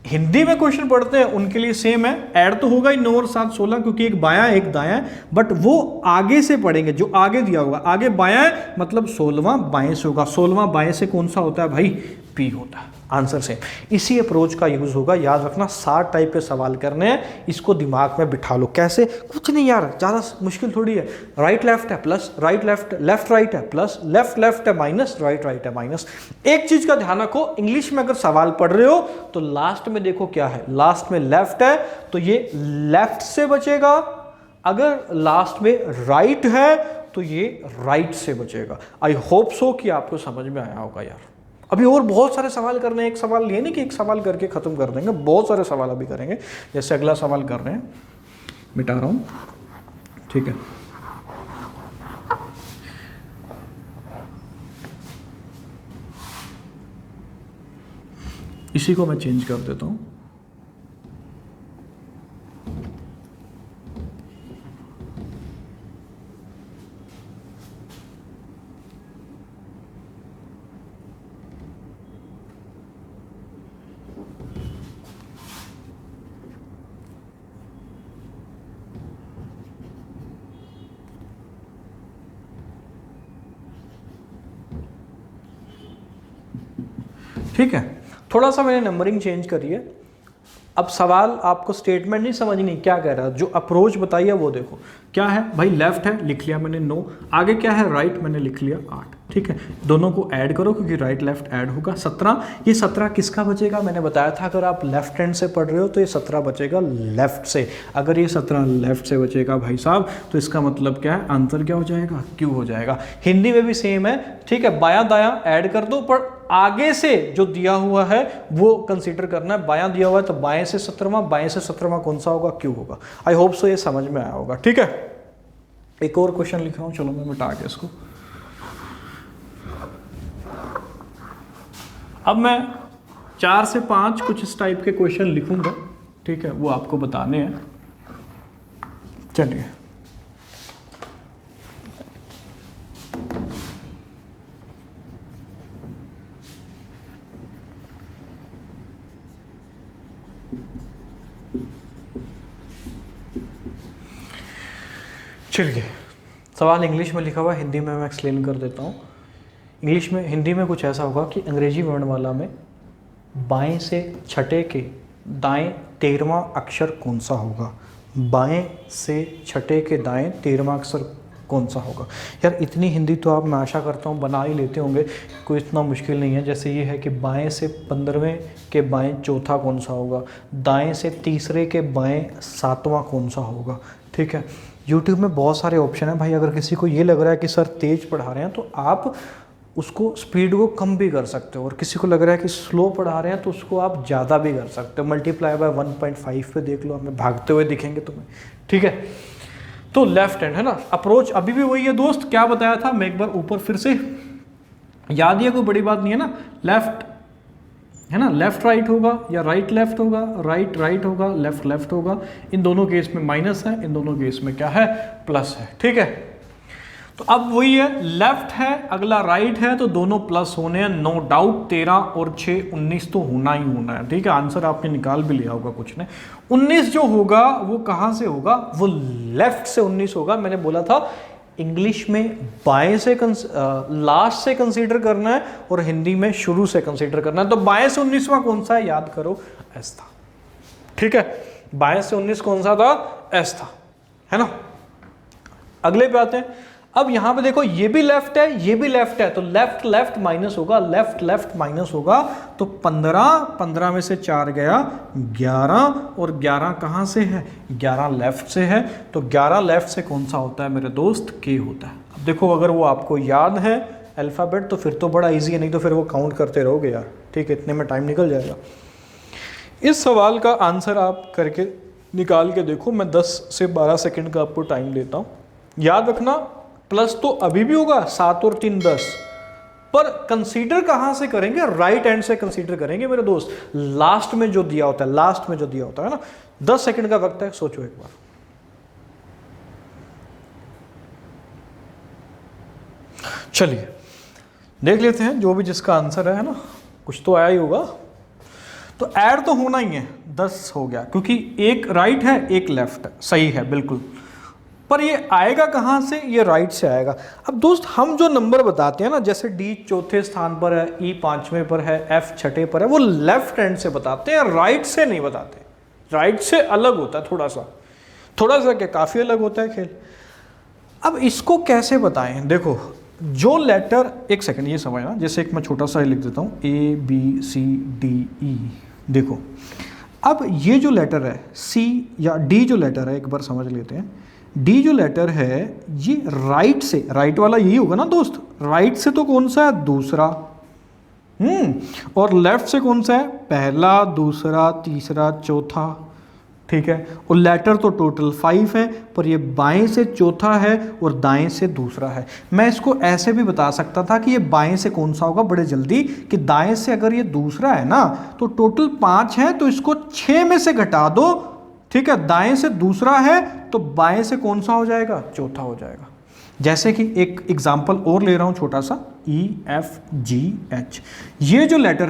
हिंदी में क्वेश्चन पढ़ते हैं उनके लिए सेम है, ऐड तो होगा ही 9 और 7 16, क्योंकि एक बायां एक दायां है, बट वो आगे से पढ़ेंगे, जो आगे दिया होगा। आगे बायां है मतलब 16वां बाएं से होगा। 16वां बाएं से कौन सा होता है भाई, पी होता है। Answer same. इसी अप्रोच का यूज होगा, याद रखना। 7 टाइप के सवाल करने हैं, इसको दिमाग में बिठा लो। कैसे, कुछ नहीं यार, ज़्यादा मुश्किल थोड़ी है। राइट लेफ्ट है प्लस राइट लेफ्ट राइट है प्लस लेफ्ट है माइनस राइट है माइनस। एक चीज का ध्यान रखो, इंग्लिश में अगर सवाल पढ़ रहे हो तो लास्ट में देखो क्या है, लास्ट में लेफ्ट है तो ये लेफ्ट से बचेगा। अगर लास्ट में राइट है तो ये राइट से बचेगा। आई होप सो कि आपको समझ में आया होगा यार। अभी और बहुत सारे सवाल करने हैं, एक सवाल ये नहीं कि एक सवाल करके खत्म कर देंगे, बहुत सारे सवाल अभी करेंगे। जैसे अगला सवाल कर रहे हैं, मिटा रहा हूं, ठीक है। इसी को मैं चेंज कर देता हूं। ठीक है, थोड़ा सा मैंने नंबरिंग चेंज करी है। अब सवाल आपको स्टेटमेंट नहीं समझनी क्या कह रहा है, जो अप्रोच बताइए वो देखो क्या है भाई। लेफ्ट है लिख लिया मैंने 9, आगे क्या है राइट मैंने लिख लिया 8। ठीक है, दोनों को ऐड करो क्योंकि राइट लेफ्ट ऐड होगा 17। ये 17 किसका बचेगा, मैंने बताया था अगर आप लेफ्ट हैंड से पढ़ रहे हो तो ये 17 बचेगा लेफ्ट से। अगर ये 17 लेफ्ट से बचेगा भाई साहब तो इसका मतलब क्या है, आंसर क्या हो जाएगा, क्यू हो जाएगा। हिंदी में भी सेम है, ठीक है, बायां दायां ऐड कर दो, पर आगे से जो दिया हुआ है वो कंसीडर करना है। बायां दिया हुआ है तो बाएं से 17वां, बाएं से 17वां कौन सा होगा, क्यू होगा। आई होप सो ये समझ में आया होगा। ठीक है, एक और क्वेश्चन लिख रहा हूं, चलो मैं मिटा के इसको। अब मैं 4 से 5 कुछ इस टाइप के क्वेश्चन लिखूंगा, ठीक है, वो आपको बताने हैं। चलिए, चलिए, सवाल इंग्लिश में लिखा हुआ है, हिंदी में मैं एक्सप्लेन कर देता हूँ। इंग्लिश में, हिंदी में कुछ ऐसा होगा कि अंग्रेजी वर्णमाला में बाएं से छठे के दाएं 13वां अक्षर कौन सा होगा, बाएं से छठे के दाएं 13वां अक्षर कौन सा होगा। यार इतनी हिंदी तो आप, मैं आशा करता हूँ बना ही लेते होंगे, कोई इतना मुश्किल नहीं है। जैसे ये है कि बाएं से 15वें के बाएं चौथा कौन सा होगा, दाएं से तीसरे के बाएं 7वां कौन सा होगा। ठीक है, यूट्यूब में बहुत सारे ऑप्शन है भाई। अगर किसी को ये लग रहा है कि सर तेज पढ़ा रहे हैं तो आप उसको स्पीड को कम भी कर सकते हो, और किसी को लग रहा है कि स्लो पढ़ा रहे हैं तो उसको आप ज़्यादा भी कर सकते हो। मल्टीप्लाई बाय 1.5 पे देख लो, हमें भागते हुए दिखेंगे तुम्हें। ठीक है, तो लेफ्ट हैंड है ना, अप्रोच अभी भी वही है दोस्त। क्या बताया था मैं एक बार ऊपर फिर से याद ही है, कोई बड़ी बात नहीं है ना। लेफ्ट है ना, लेफ्ट राइट होगा या राइट लेफ्ट होगा, राइट राइट होगा, लेफ्ट लेफ्ट होगा। इन दोनों केस में माइनस है, इन दोनों केस में क्या है, प्लस है। ठीक है, तो अब वही है, लेफ्ट है अगला राइट है तो दोनों प्लस होने हैं, नो डाउट। 13 और 6 19 तो होना ही होना है। ठीक है, आंसर आपने निकाल भी लिया होगा कुछ ने। 19 जो होगा वो कहां से होगा, वो लेफ्ट से 19 होगा। मैंने बोला था इंग्लिश में बाएं से लास्ट से कंसीडर करना है और हिंदी में शुरू से कंसीडर करना है। तो बाएं से 19वां कौन सा है, याद करो, एस था। ठीक है, बाएं से 19 कौन सा था, एस था, है ना। अगले पे आते हैं। अब यहां पे देखो ये भी लेफ्ट है, ये भी लेफ्ट है, तो लेफ्ट लेफ्ट माइनस होगा, लेफ्ट लेफ्ट माइनस होगा। तो 15 में से 4 गया 11, और 11 कहां से है, 11 लेफ्ट से है। तो 11 लेफ्ट से कौन सा होता है मेरे दोस्त, के होता है। अब देखो अगर वो आपको याद है अल्फाबेट तो फिर तो बड़ा ईजी है, नहीं तो फिर वो काउंट करते रहोगे यार। ठीक है, इतने में टाइम निकल जाएगा। इस सवाल का आंसर आप करके निकाल के देखो। मैं 10 से 12 सेकेंड का आपको टाइम लेता हूं। याद रखना प्लस तो अभी भी होगा, 7 और 3 10, पर कंसीडर कहां से करेंगे, राइट हैंड से कंसीडर करेंगे मेरे दोस्त। लास्ट में जो दिया होता है, लास्ट में जो दिया होता है ना। 10 सेकंड का वक्त है, सोचो एक बार। चलिए देख लेते हैं जो भी जिसका आंसर है ना, कुछ तो आया ही होगा। तो ऐड तो होना ही है, 10 हो गया क्योंकि एक राइट है एक लेफ्ट है, सही है बिल्कुल। पर ये आएगा कहाँ से, ये राइट से आएगा। अब दोस्त हम जो नंबर बताते हैं ना, जैसे डी चौथे स्थान पर है, ई 5वें पर है, एफ छठे पर है, वो लेफ्ट हैंड से बताते हैं, राइट से नहीं बताते। राइट से अलग होता है थोड़ा सा क्या, काफ़ी अलग होता है खेल। अब इसको कैसे बताएं, देखो जो लेटर, एक सेकंड ये समझना, जैसे एक मैं छोटा सा लिख देता हूँ ABCDE। देखो अब ये जो लेटर है C या D जो लेटर है, एक बार समझ लेते हैं। डी जो लेटर है ये राइट से, राइट वाला यही होगा ना दोस्त, राइट से तो कौन सा है, दूसरा। और लेफ्ट से कौन सा है, पहला, दूसरा, तीसरा, चौथा। ठीक है, और लेटर तो टोटल 5 है, पर ये बाएं से चौथा है और दाएं से दूसरा है। मैं इसको ऐसे भी बता सकता था कि ये बाएं से कौन सा होगा बड़े जल्दी, कि दाएं से अगर ये दूसरा है ना तो टोटल 5 है, तो इसको 6 में से घटा दो। ठीक है, दाएं से दूसरा है तो बाएं से कौन सा हो जाएगा, चौथा हो जाएगा। जैसे कि एक एग्जांपल और ले रहा हूं छोटा सा, EFGH। ये जो लेटर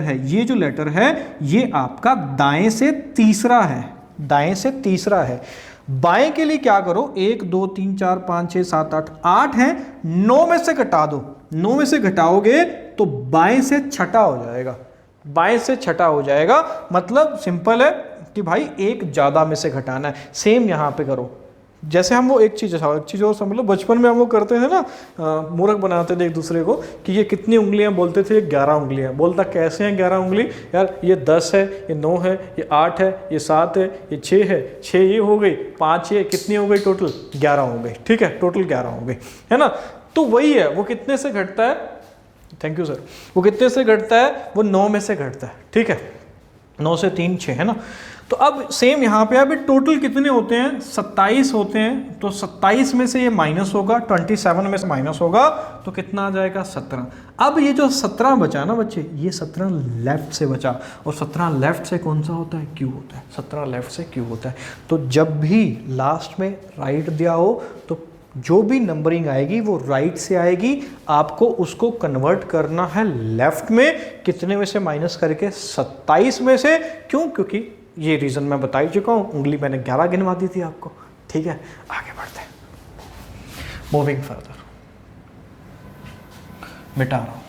है ये आपका दाएं से तीसरा है, दाएं से तीसरा है। बाएं के लिए क्या करो, 1 2 3 4 5 6 7 8 8 है, 9 में से घटा दो। 9 में से घटाओगे तो बाएं से छठा हो जाएगा। बाएं से छठा हो जाएगा, मतलब सिंपल है कि भाई एक ज़्यादा में से घटाना है। सेम यहाँ पे करो, जैसे हम वो एक चीज़ और समझ लो, बचपन में हम वो करते थे ना, मूर्ख बनाते थे एक दूसरे को कि ये कितनी उंगलियां, बोलते थे 11 उंगलियां। बोलता कैसे हैं 11 उंगली यार, ये 10 है, ये 9 है, ये 8 है, ये 7 है, ये 6 है, 6 ये हो गई, 5 ये, कितनी हो गई टोटल 11 हो गई। ठीक है, टोटल 11 हो गई, है ना। तो वही है, वो कितने से घटता है, थैंक यू सर, वो कितने से घटता है, वो 9 में से घटता है। ठीक है, 9 से 3 6, है ना। तो अब सेम यहाँ पे अभी टोटल कितने होते हैं, 27 होते हैं। तो 27 में से ये माइनस होगा, 27 में से माइनस होगा तो कितना आ जाएगा 17। अब ये जो 17 बचा ना बच्चे, ये 17 लेफ्ट से बचा, और 17 लेफ्ट से कौन सा होता है, क्यू होता है। 17 लेफ्ट से क्यू होता है। तो जब भी लास्ट में राइट दिया हो तो जो भी नंबरिंग आएगी वो राइट से आएगी, आपको उसको कन्वर्ट करना है लेफ्ट में, कितने में से माइनस करके, 27 में से। क्यों, क्योंकि ये रीज़न मैं बता ही चुका हूँ, उंगली मैंने 11 गिनवा दी थी आपको। ठीक है, आगे बढ़ते हैं, मूविंग फर्दर, मिटा रहा हूँ।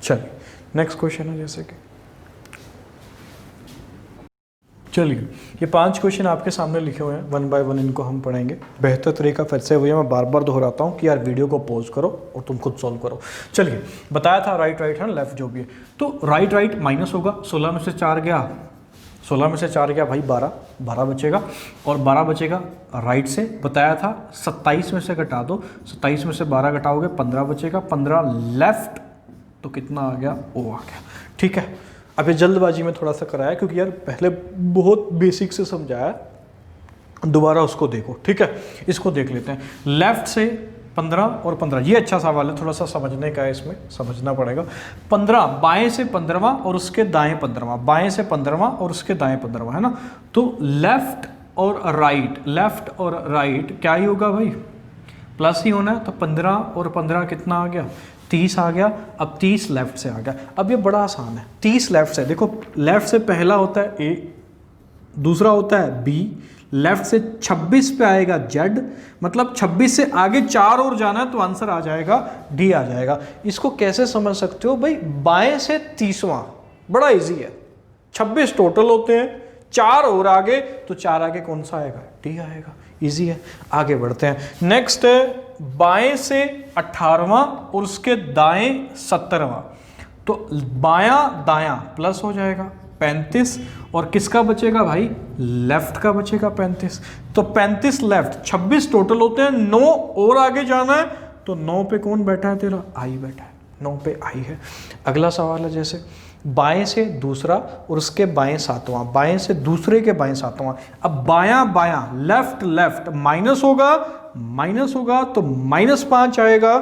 चलिए नेक्स्ट क्वेश्चन है, जैसे कि चलिए ये 5 क्वेश्चन आपके सामने लिखे हुए हैं, 1 बाय 1 इनको हम पढ़ेंगे। बेहतर तरीका फिर से वही है, मैं बार बार दोहराता हूँ कि यार वीडियो को पॉज करो और तुम खुद सॉल्व करो। चलिए, बताया था राइट राइट है, लेफ्ट जो भी है। तो राइट राइट माइनस होगा, 16 में से 4 गया, 16 में से 4 गया भाई 12 बचेगा, और 12 बचेगा राइट से। बताया था 27 में से घटा दो, 27 में से 12 घटाओगे 15 बचेगा, 15 लेफ्ट, तो कितना आ गया, ओ आ गया। ठीक है, अब ये जल्दबाजी में थोड़ा सा कराया क्योंकि यार पहले बहुत बेसिक से समझाया, दोबारा उसको देखो। ठीक है, इसको देख लेते हैं। लेफ्ट से 15 और 15, ये अच्छा सवाल है, थोड़ा सा समझने का है, इसमें समझना पड़ेगा। 15 बाएं से 15वां और उसके दाएं 15वां, बाएं से 15वां और उसके दाएं 15वां, है ना। तो लेफ्ट और राइट, लेफ्ट और राइट क्या ही होगा भाई, प्लस ही होना है। तो 15 और 15 कितना आ गया, 30 आ गया। अब 30 लेफ्ट से आ गया। अब ये बड़ा आसान है, 30 लेफ्ट से, देखो लेफ्ट से पहला होता है ए, दूसरा होता है बी, लेफ्ट से 26 पे आएगा जेड, मतलब 26 से आगे 4 और जाना है तो आंसर आ जाएगा डी आ जाएगा। इसको कैसे समझ सकते हो भाई, बाएं से 30वां, बड़ा इजी है, 26 टोटल होते हैं, 4 और आगे, तो 4 आगे कौन सा आएगा, डी आएगा। इजी है, आगे बढ़ते हैं। नेक्स्ट है बाएं से 18वां और उसके दाएं 17वां, तो बायां दायां प्लस हो जाएगा 35, और किसका बचेगा भाई, लेफ्ट का बचेगा 35। तो 35 लेफ्ट, 26 टोटल होते हैं, 9 और आगे जाना है, तो 9 पे कौन बैठा है तेरा, आई बैठा है, 9 पे आई है। अगला सवाल है, जैसे बाएं से दूसरा और उसके बाएं 7वां, बाएं से दूसरे के बाएं 7वां। अब बायां बायां, लेफ्ट लेफ्ट, माइनस होगा, माइनस होगा तो -5 आएगा।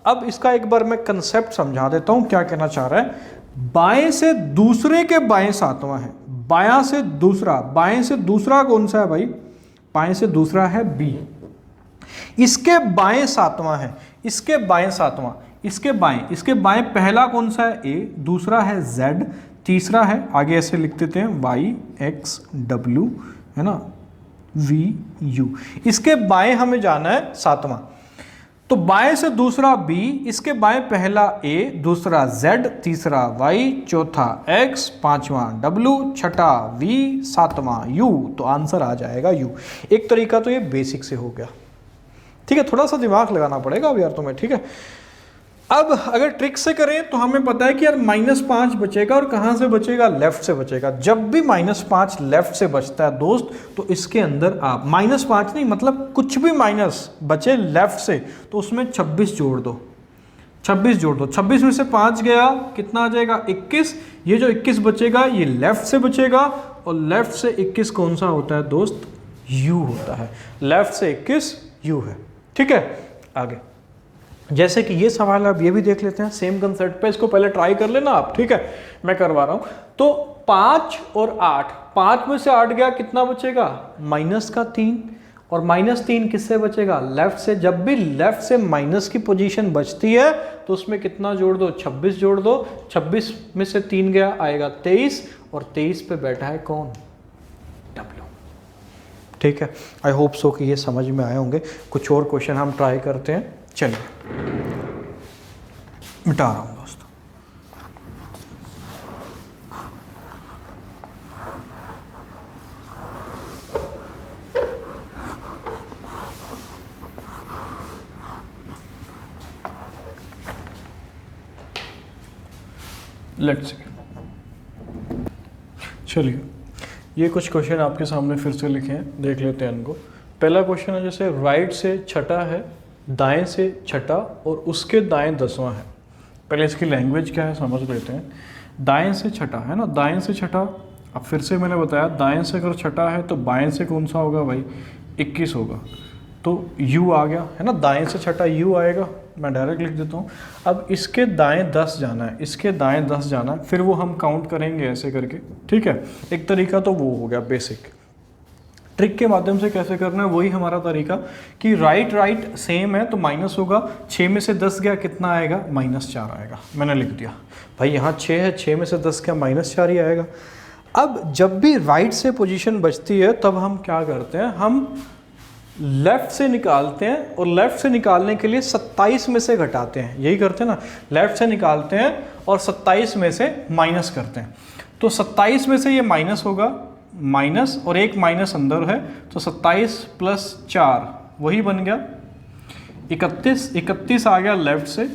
अब इसका एक बार मैं कंसेप्ट समझा देता हूं, क्या कहना चाह रहा है। बाएं से दूसरे के बाएं 7वां है, बायां से दूसरा, बाएं से दूसरा कौन सा है भाई, बाएं से दूसरा है बी, इसके बाएं 7वां है, इसके बाएं 7वां, इसके बाएं पहला कौन सा है, ए, दूसरा है जेड, तीसरा है, आगे ऐसे लिख देते हैं वाई एक्स डब्ल्यू, है ना, वी यू। इसके बाएं हमें जाना है 7वां, तो बाएं से दूसरा बी, इसके बाएं पहला ए, दूसरा जेड, तीसरा वाई, चौथा एक्स, पांचवा डब्ल्यू, छठा वी, 7वां यू, तो आंसर आ जाएगा यू। एक तरीका तो ये बेसिक से हो गया। ठीक है, थोड़ा सा दिमाग लगाना पड़ेगा अब यार तुम्हें। ठीक है, अब अगर ट्रिक से करें तो हमें पता है कि यार -5 बचेगा, और कहां से बचेगा, लेफ्ट से बचेगा। जब भी -5 लेफ्ट से बचता है दोस्त, तो इसके अंदर आप -5 नहीं, मतलब कुछ भी माइनस बचे लेफ्ट से, तो उसमें 26 जोड़ दो, 26 जोड़ दो। 26 में से 5 गया, कितना आ जाएगा, 21। ये जो 21 बचेगा ये लेफ्ट से बचेगा, और लेफ्ट से 21 कौन सा होता है दोस्त, यू होता है। लेफ्ट से 21 यू है। ठीक है, आगे जैसे कि ये सवाल अब ये भी देख लेते हैं, सेम कंसेप्ट पे, इसको पहले ट्राई कर लेना आप। ठीक है, मैं करवा रहा हूं। तो 5 और 8, 5 में से 8 गया, कितना बचेगा, -3, और -3 किससे बचेगा, लेफ्ट से। जब भी लेफ्ट से माइनस की पोजीशन बचती है तो उसमें कितना जोड़ दो, 26 जोड़ दो। 26 में से 3 गया, आएगा 23, और 23 पे बैठा है कौन, डब्ल्यू। ठीक है, आई होप सो कि ये समझ में आए होंगे। कुछ और क्वेश्चन हम ट्राई करते हैं। चलिए मिटा रहा हूँ दोस्तों। लेट्स सी, चलिए ये कुछ क्वेश्चन आपके सामने फिर से लिखे हैं, देख लेते हैं इनको। पहला क्वेश्चन है जैसे राइट से छठा है, दाएं से छठा और उसके दाएं 10वां है। पहले इसकी लैंग्वेज क्या है समझ लेते हैं। दाएं से छठा है ना, दाएं से छठा, अब फिर से मैंने बताया दाएं से अगर छठा है तो बाएं से कौन सा होगा भाई, 21 होगा, तो u आ गया है ना, दाएं से छठा u आएगा, मैं डायरेक्ट लिख देता हूँ। अब इसके दाएं 10 जाना है, इसके दाएं 10 जाना है, फिर वो हम काउंट करेंगे ऐसे करके, ठीक है। एक तरीका तो वो हो गया बेसिक। ट्रिक के माध्यम से कैसे करना है वही हमारा तरीका कि राइट राइट सेम है तो माइनस होगा, 6 में से 10 गया कितना आएगा, -4 आएगा। मैंने लिख दिया भाई यहाँ 6 है, 6 में से 10 गया -4 ही आएगा। अब जब भी राइट से पोजीशन बचती है तब हम क्या करते हैं, हम लेफ्ट से निकालते हैं और लेफ्ट से निकालने के लिए 27 में से घटाते हैं, यही करते हैं ना, लेफ्ट से निकालते हैं और 27 में से माइनस करते हैं। तो 27 में से ये माइनस होगा, माइनस और एक माइनस अंदर है, तो 27 + 4 वही बन गया 31। 31 आ गया लेफ्ट से,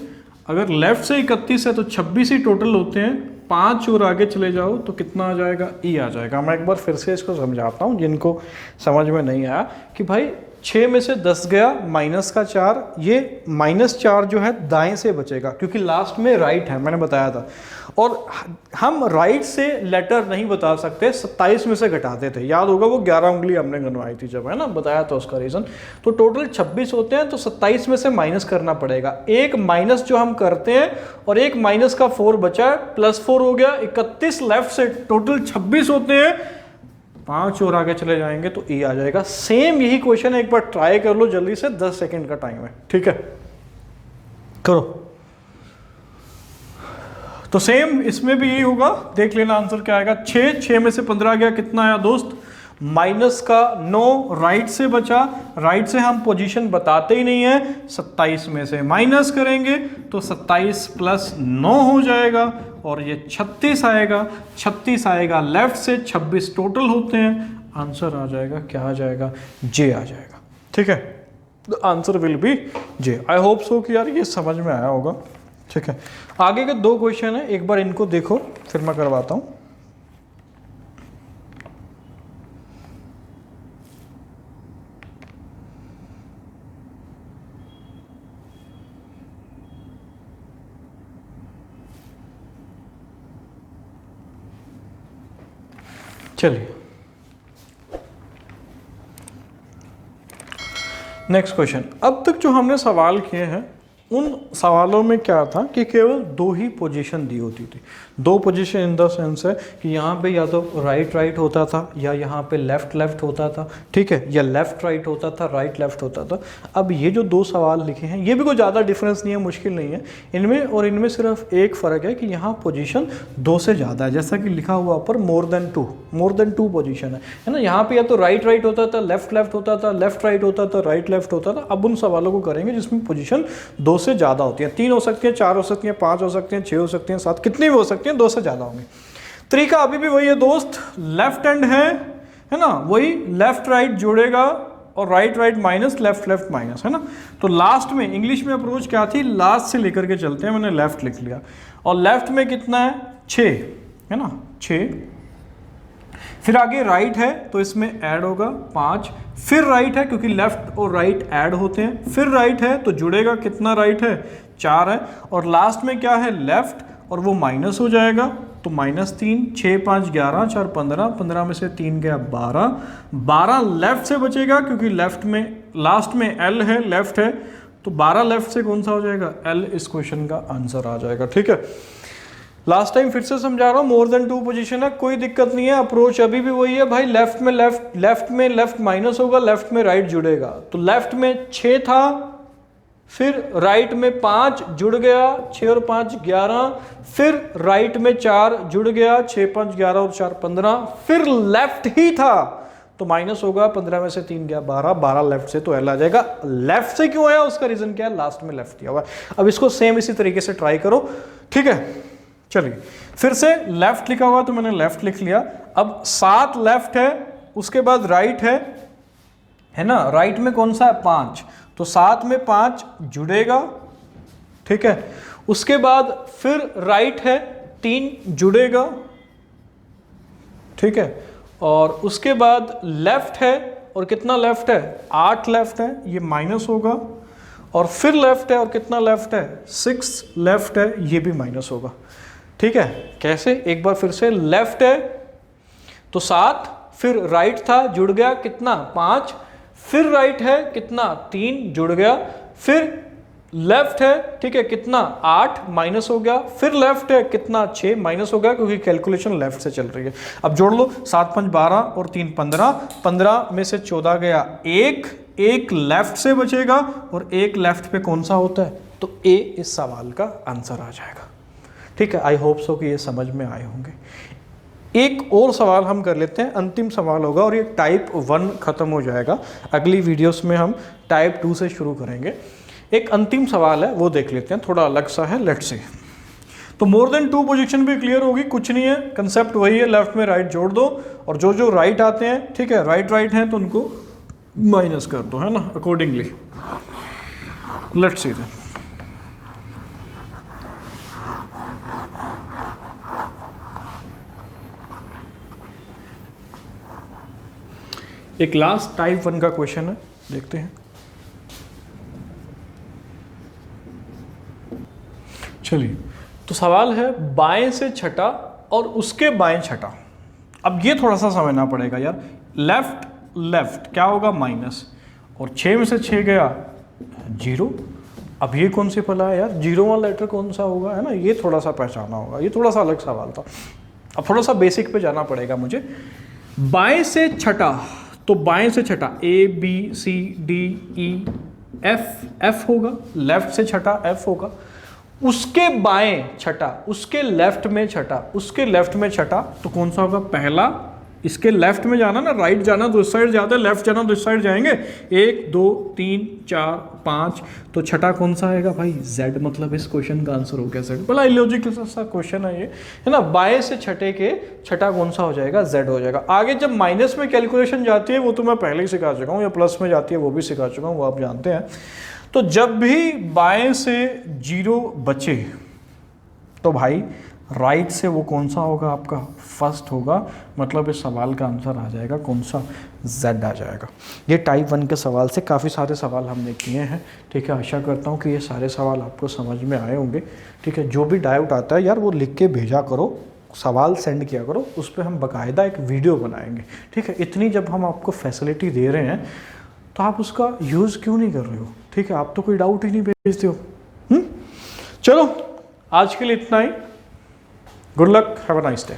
अगर लेफ्ट से 31 है तो 26 ही टोटल होते हैं, 5 और आगे चले जाओ तो कितना आ जाएगा, ई आ जाएगा। मैं एक बार फिर से इसको समझाता हूँ जिनको समझ में नहीं आया कि भाई 6 में से 10 गया -4, ये -4 जो है दाएं से बचेगा क्योंकि लास्ट में राइट है, मैंने बताया था। और हम राइट से लेटर नहीं बता सकते, 27 में से घटाते थे, याद होगा वो 11 उंगली हमने गनवाई थी जब, है ना, बताया था उसका रीज़न। तो टोटल 26 होते हैं तो 27 में से माइनस करना पड़ेगा, एक माइनस जो हम करते हैं और एक माइनस का 4 बचा है, +4 हो गया, 31 लेफ्ट से, टोटल 26 होते हैं, 5 और आगे चले जाएंगे तो ई आ जाएगा। सेम यही क्वेश्चन है, एक बार ट्राई कर लो जल्दी से, 10 सेकेंड का टाइम है, ठीक है, करो। तो सेम इसमें भी यही होगा, देख लेना आंसर क्या आएगा। 6 में से 15 गया, कितना आया दोस्त, माइनस का 9 राइट से बचा, राइट से हम पोजीशन बताते ही नहीं है, 27 में से माइनस करेंगे तो 27 + 9 हो जाएगा और ये 36 आएगा। 36 आएगा लेफ्ट से, 26 टोटल होते हैं, आंसर आ जाएगा, क्या आ जाएगा, जे आ जाएगा, ठीक है। The answer will be J. I hope so कि यार ये समझ में आया होगा, ठीक है। आगे के 2 क्वेश्चन है, एक बार इनको देखो फिर मैं करवाता हूं। चलिए नेक्स्ट क्वेश्चन। अब तक जो हमने सवाल किए हैं उन सवालों में क्या था कि केवल 2 ही पोजीशन दी होती थी। 2 पोजीशन इन द सेंस है कि यहाँ पे या तो राइट राइट होता था या यहाँ पे लेफ्ट लेफ्ट होता था, ठीक है, या लेफ्ट राइट होता था, राइट लेफ्ट होता था। अब ये जो 2 सवाल लिखे हैं ये भी कोई ज़्यादा डिफरेंस नहीं है, मुश्किल नहीं है इनमें, और इनमें सिर्फ एक फ़र्क है कि यहाँ पोजीशन 2 से ज़्यादा है, जैसा कि लिखा हुआ पर मोर देन टू पोजीशन है ना। यहाँ पे या तो राइट राइट होता था, लेफ्ट लेफ्ट होता था, लेफ्ट राइट होता था, राइट लेफ्ट होता था। अब उन सवालों को करेंगे जिसमें पोजीशन 2 से ज़्यादा होती है, 3 हो सकती है, 4 हो सकती है, 5 हो सकती हैं, 6 हो सकती हैं, 7, कितनी भी हो सकती हैं, 2 से ज़्यादा होंगे। तरीका अभी भी वही है दोस्त, लेफ्ट हैंड है ना, वही लेफ्ट राइट जोड़ेगा और right right minus, left left minus, है ना। तो लास्ट में इंग्लिश में अप्रोच क्या थी, लास्ट से लेकर के चलते हैं, मैंने लेफ्ट लिख लिया, और लेफ्ट में कितना है, 6 है ना, 6, फिर आगे राइट है तो इसमें ऐड होगा 5, फिर राइट है क्योंकि लेफ्ट और राइट ऐड होते हैं, फिर राइट है तो जुड़ेगा, कितना राइट है, 4 है, और लास्ट में क्या है, लेफ्ट, और वो माइनस हो जाएगा तो -3, 6 5 11, 4 15, 15 में से 3 गया 12, 12 लेफ्ट से बचेगा क्योंकि लेफ्ट में लास्ट में एल है, लेफ्ट है, तो 12 लेफ्ट से कौन सा हो जाएगा, एल इस क्वेश्चन का आंसर आ जाएगा, ठीक है। लास्ट टाइम फिर से समझा रहा हूँ, मोर देन 2 पोजीशन है, कोई दिक्कत नहीं है, अप्रोच अभी भी वही है भाई, लेफ्ट में लेफ्ट माइनस होगा, लेफ्ट में राइट जुड़ेगा, तो लेफ्ट में 6 था, फिर राइट में 5 जुड़ गया, 6 और 5 11, फिर राइट में 4 जुड़ गया, 6 5 11 और 4 15, फिर लेफ्ट ही था तो माइनस होगा, 15 में से 3 गया 12, 12 लेफ्ट से तो एल आ जाएगा। लेफ्ट से क्यों आया उसका रीजन क्या है, लास्ट में लेफ्ट दिया हुआ है। अब इसको सेम इसी तरीके से ट्राई करो, ठीक है। चलिए फिर से लेफ्ट लिखा हुआ तो मैंने लेफ्ट लिख लिया। अब 7 लेफ्ट है, उसके बाद राइट है ना, राइट में कौन सा है 5, तो 7 में 5 जुड़ेगा, ठीक है। उसके बाद फिर राइट है 3 जुड़ेगा, ठीक है। और उसके बाद लेफ्ट है, और कितना लेफ्ट है 8 लेफ्ट है, ये माइनस होगा। और फिर लेफ्ट है, और कितना लेफ्ट है 6 लेफ्ट है, ये भी माइनस होगा, ठीक है। कैसे, एक बार फिर से, लेफ्ट है तो 7, फिर राइट था जुड़ गया कितना 5, फिर राइट है कितना 3 जुड़ गया, फिर लेफ्ट है, ठीक है, कितना 8 माइनस हो गया, फिर लेफ्ट है कितना 6 माइनस हो गया, क्योंकि कैलकुलेशन लेफ्ट से चल रही है। अब जोड़ लो, 7 5 12 और 3 15, 15 में से 14 गया, एक लेफ्ट से बचेगा, और एक लेफ्ट पे कौन सा होता है, तो ए इस सवाल का आंसर आ जाएगा, ठीक है। आई होप सो कि ये समझ में आए होंगे। एक और सवाल हम कर लेते हैं, अंतिम सवाल होगा, और ये टाइप 1 खत्म हो जाएगा। अगली वीडियोस में हम टाइप 2 से शुरू करेंगे। एक अंतिम सवाल है, वो देख लेते हैं, थोड़ा अलग सा है, लेट्स से। तो मोर देन 2 पोजीशन भी क्लियर होगी, कुछ नहीं है, कंसेप्ट वही है, लेफ्ट में राइट जोड़ दो, और जो जो राइट आते हैं, ठीक है, राइट हैं तो उनको माइनस कर दो, है ना, अकॉर्डिंगली। Let's see that. एक लास्ट टाइप 1 का क्वेश्चन है, देखते हैं। चलिए, तो सवाल है बाएं से छठा और उसके बाएं छठा। अब ये थोड़ा सा समझना पड़ेगा यार, लेफ्ट क्या होगा माइनस, और 6 में से 6 गया 0। अब ये कौन सी फला है यार, 0 वाला लेटर कौन सा होगा, है ना, ये थोड़ा सा पहचाना होगा, ये थोड़ा सा अलग सवाल था। अब थोड़ा सा बेसिक पे जाना पड़ेगा मुझे। बाएं से छठा, तो बाएं से छठा ABCDE F होगा, लेफ्ट से छठा F होगा, उसके बाएं छठा, उसके लेफ्ट में छठा, उसके लेफ्ट में छठा, तो कौन सा होगा पहला। इसके लेफ्ट में जाना ना, राइट जाना तो इस साइड जाते हैं, लेफ्ट जाना तो इस साइड जाएंगे। 1 2 3 4 5, तो छठा कौन सा आएगा भाई, Z, मतलब इस क्वेश्चन का आंसर हो गया Z। बड़ा इलॉजिकल सा क्वेश्चन है ये, है ना। बाएं से छठे के छठा कौन सा हो जाएगा, Z हो जाएगा। आगे जब माइनस में कैलकुलेशन जाती है वो तो मैं पहले ही सिखा चुका हूँ, या प्लस में जाती है वो भी सिखा चुका हूँ, वो आप जानते हैं। तो जब भी बाएं से 0 बचे तो भाई राइट से वो कौन सा होगा आपका, फर्स्ट होगा, मतलब इस सवाल का आंसर आ जाएगा कौन सा, Z आ जाएगा। ये टाइप 1 के सवाल से काफ़ी सारे सवाल हमने किए हैं, ठीक है। आशा करता हूँ कि ये सारे सवाल आपको समझ में आए होंगे, ठीक है। जो भी डाउट आता है यार वो लिख के भेजा करो, सवाल सेंड किया करो, उस पर हम बाकायदा एक वीडियो बनाएंगे, ठीक है। इतनी जब हम आपको फैसिलिटी दे रहे हैं तो आप उसका यूज़ क्यों नहीं कर रहे हो, ठीक है। आप तो कोई डाउट ही नहीं भेजते हो। चलो आज के लिए इतना ही। Good luck, have a nice day.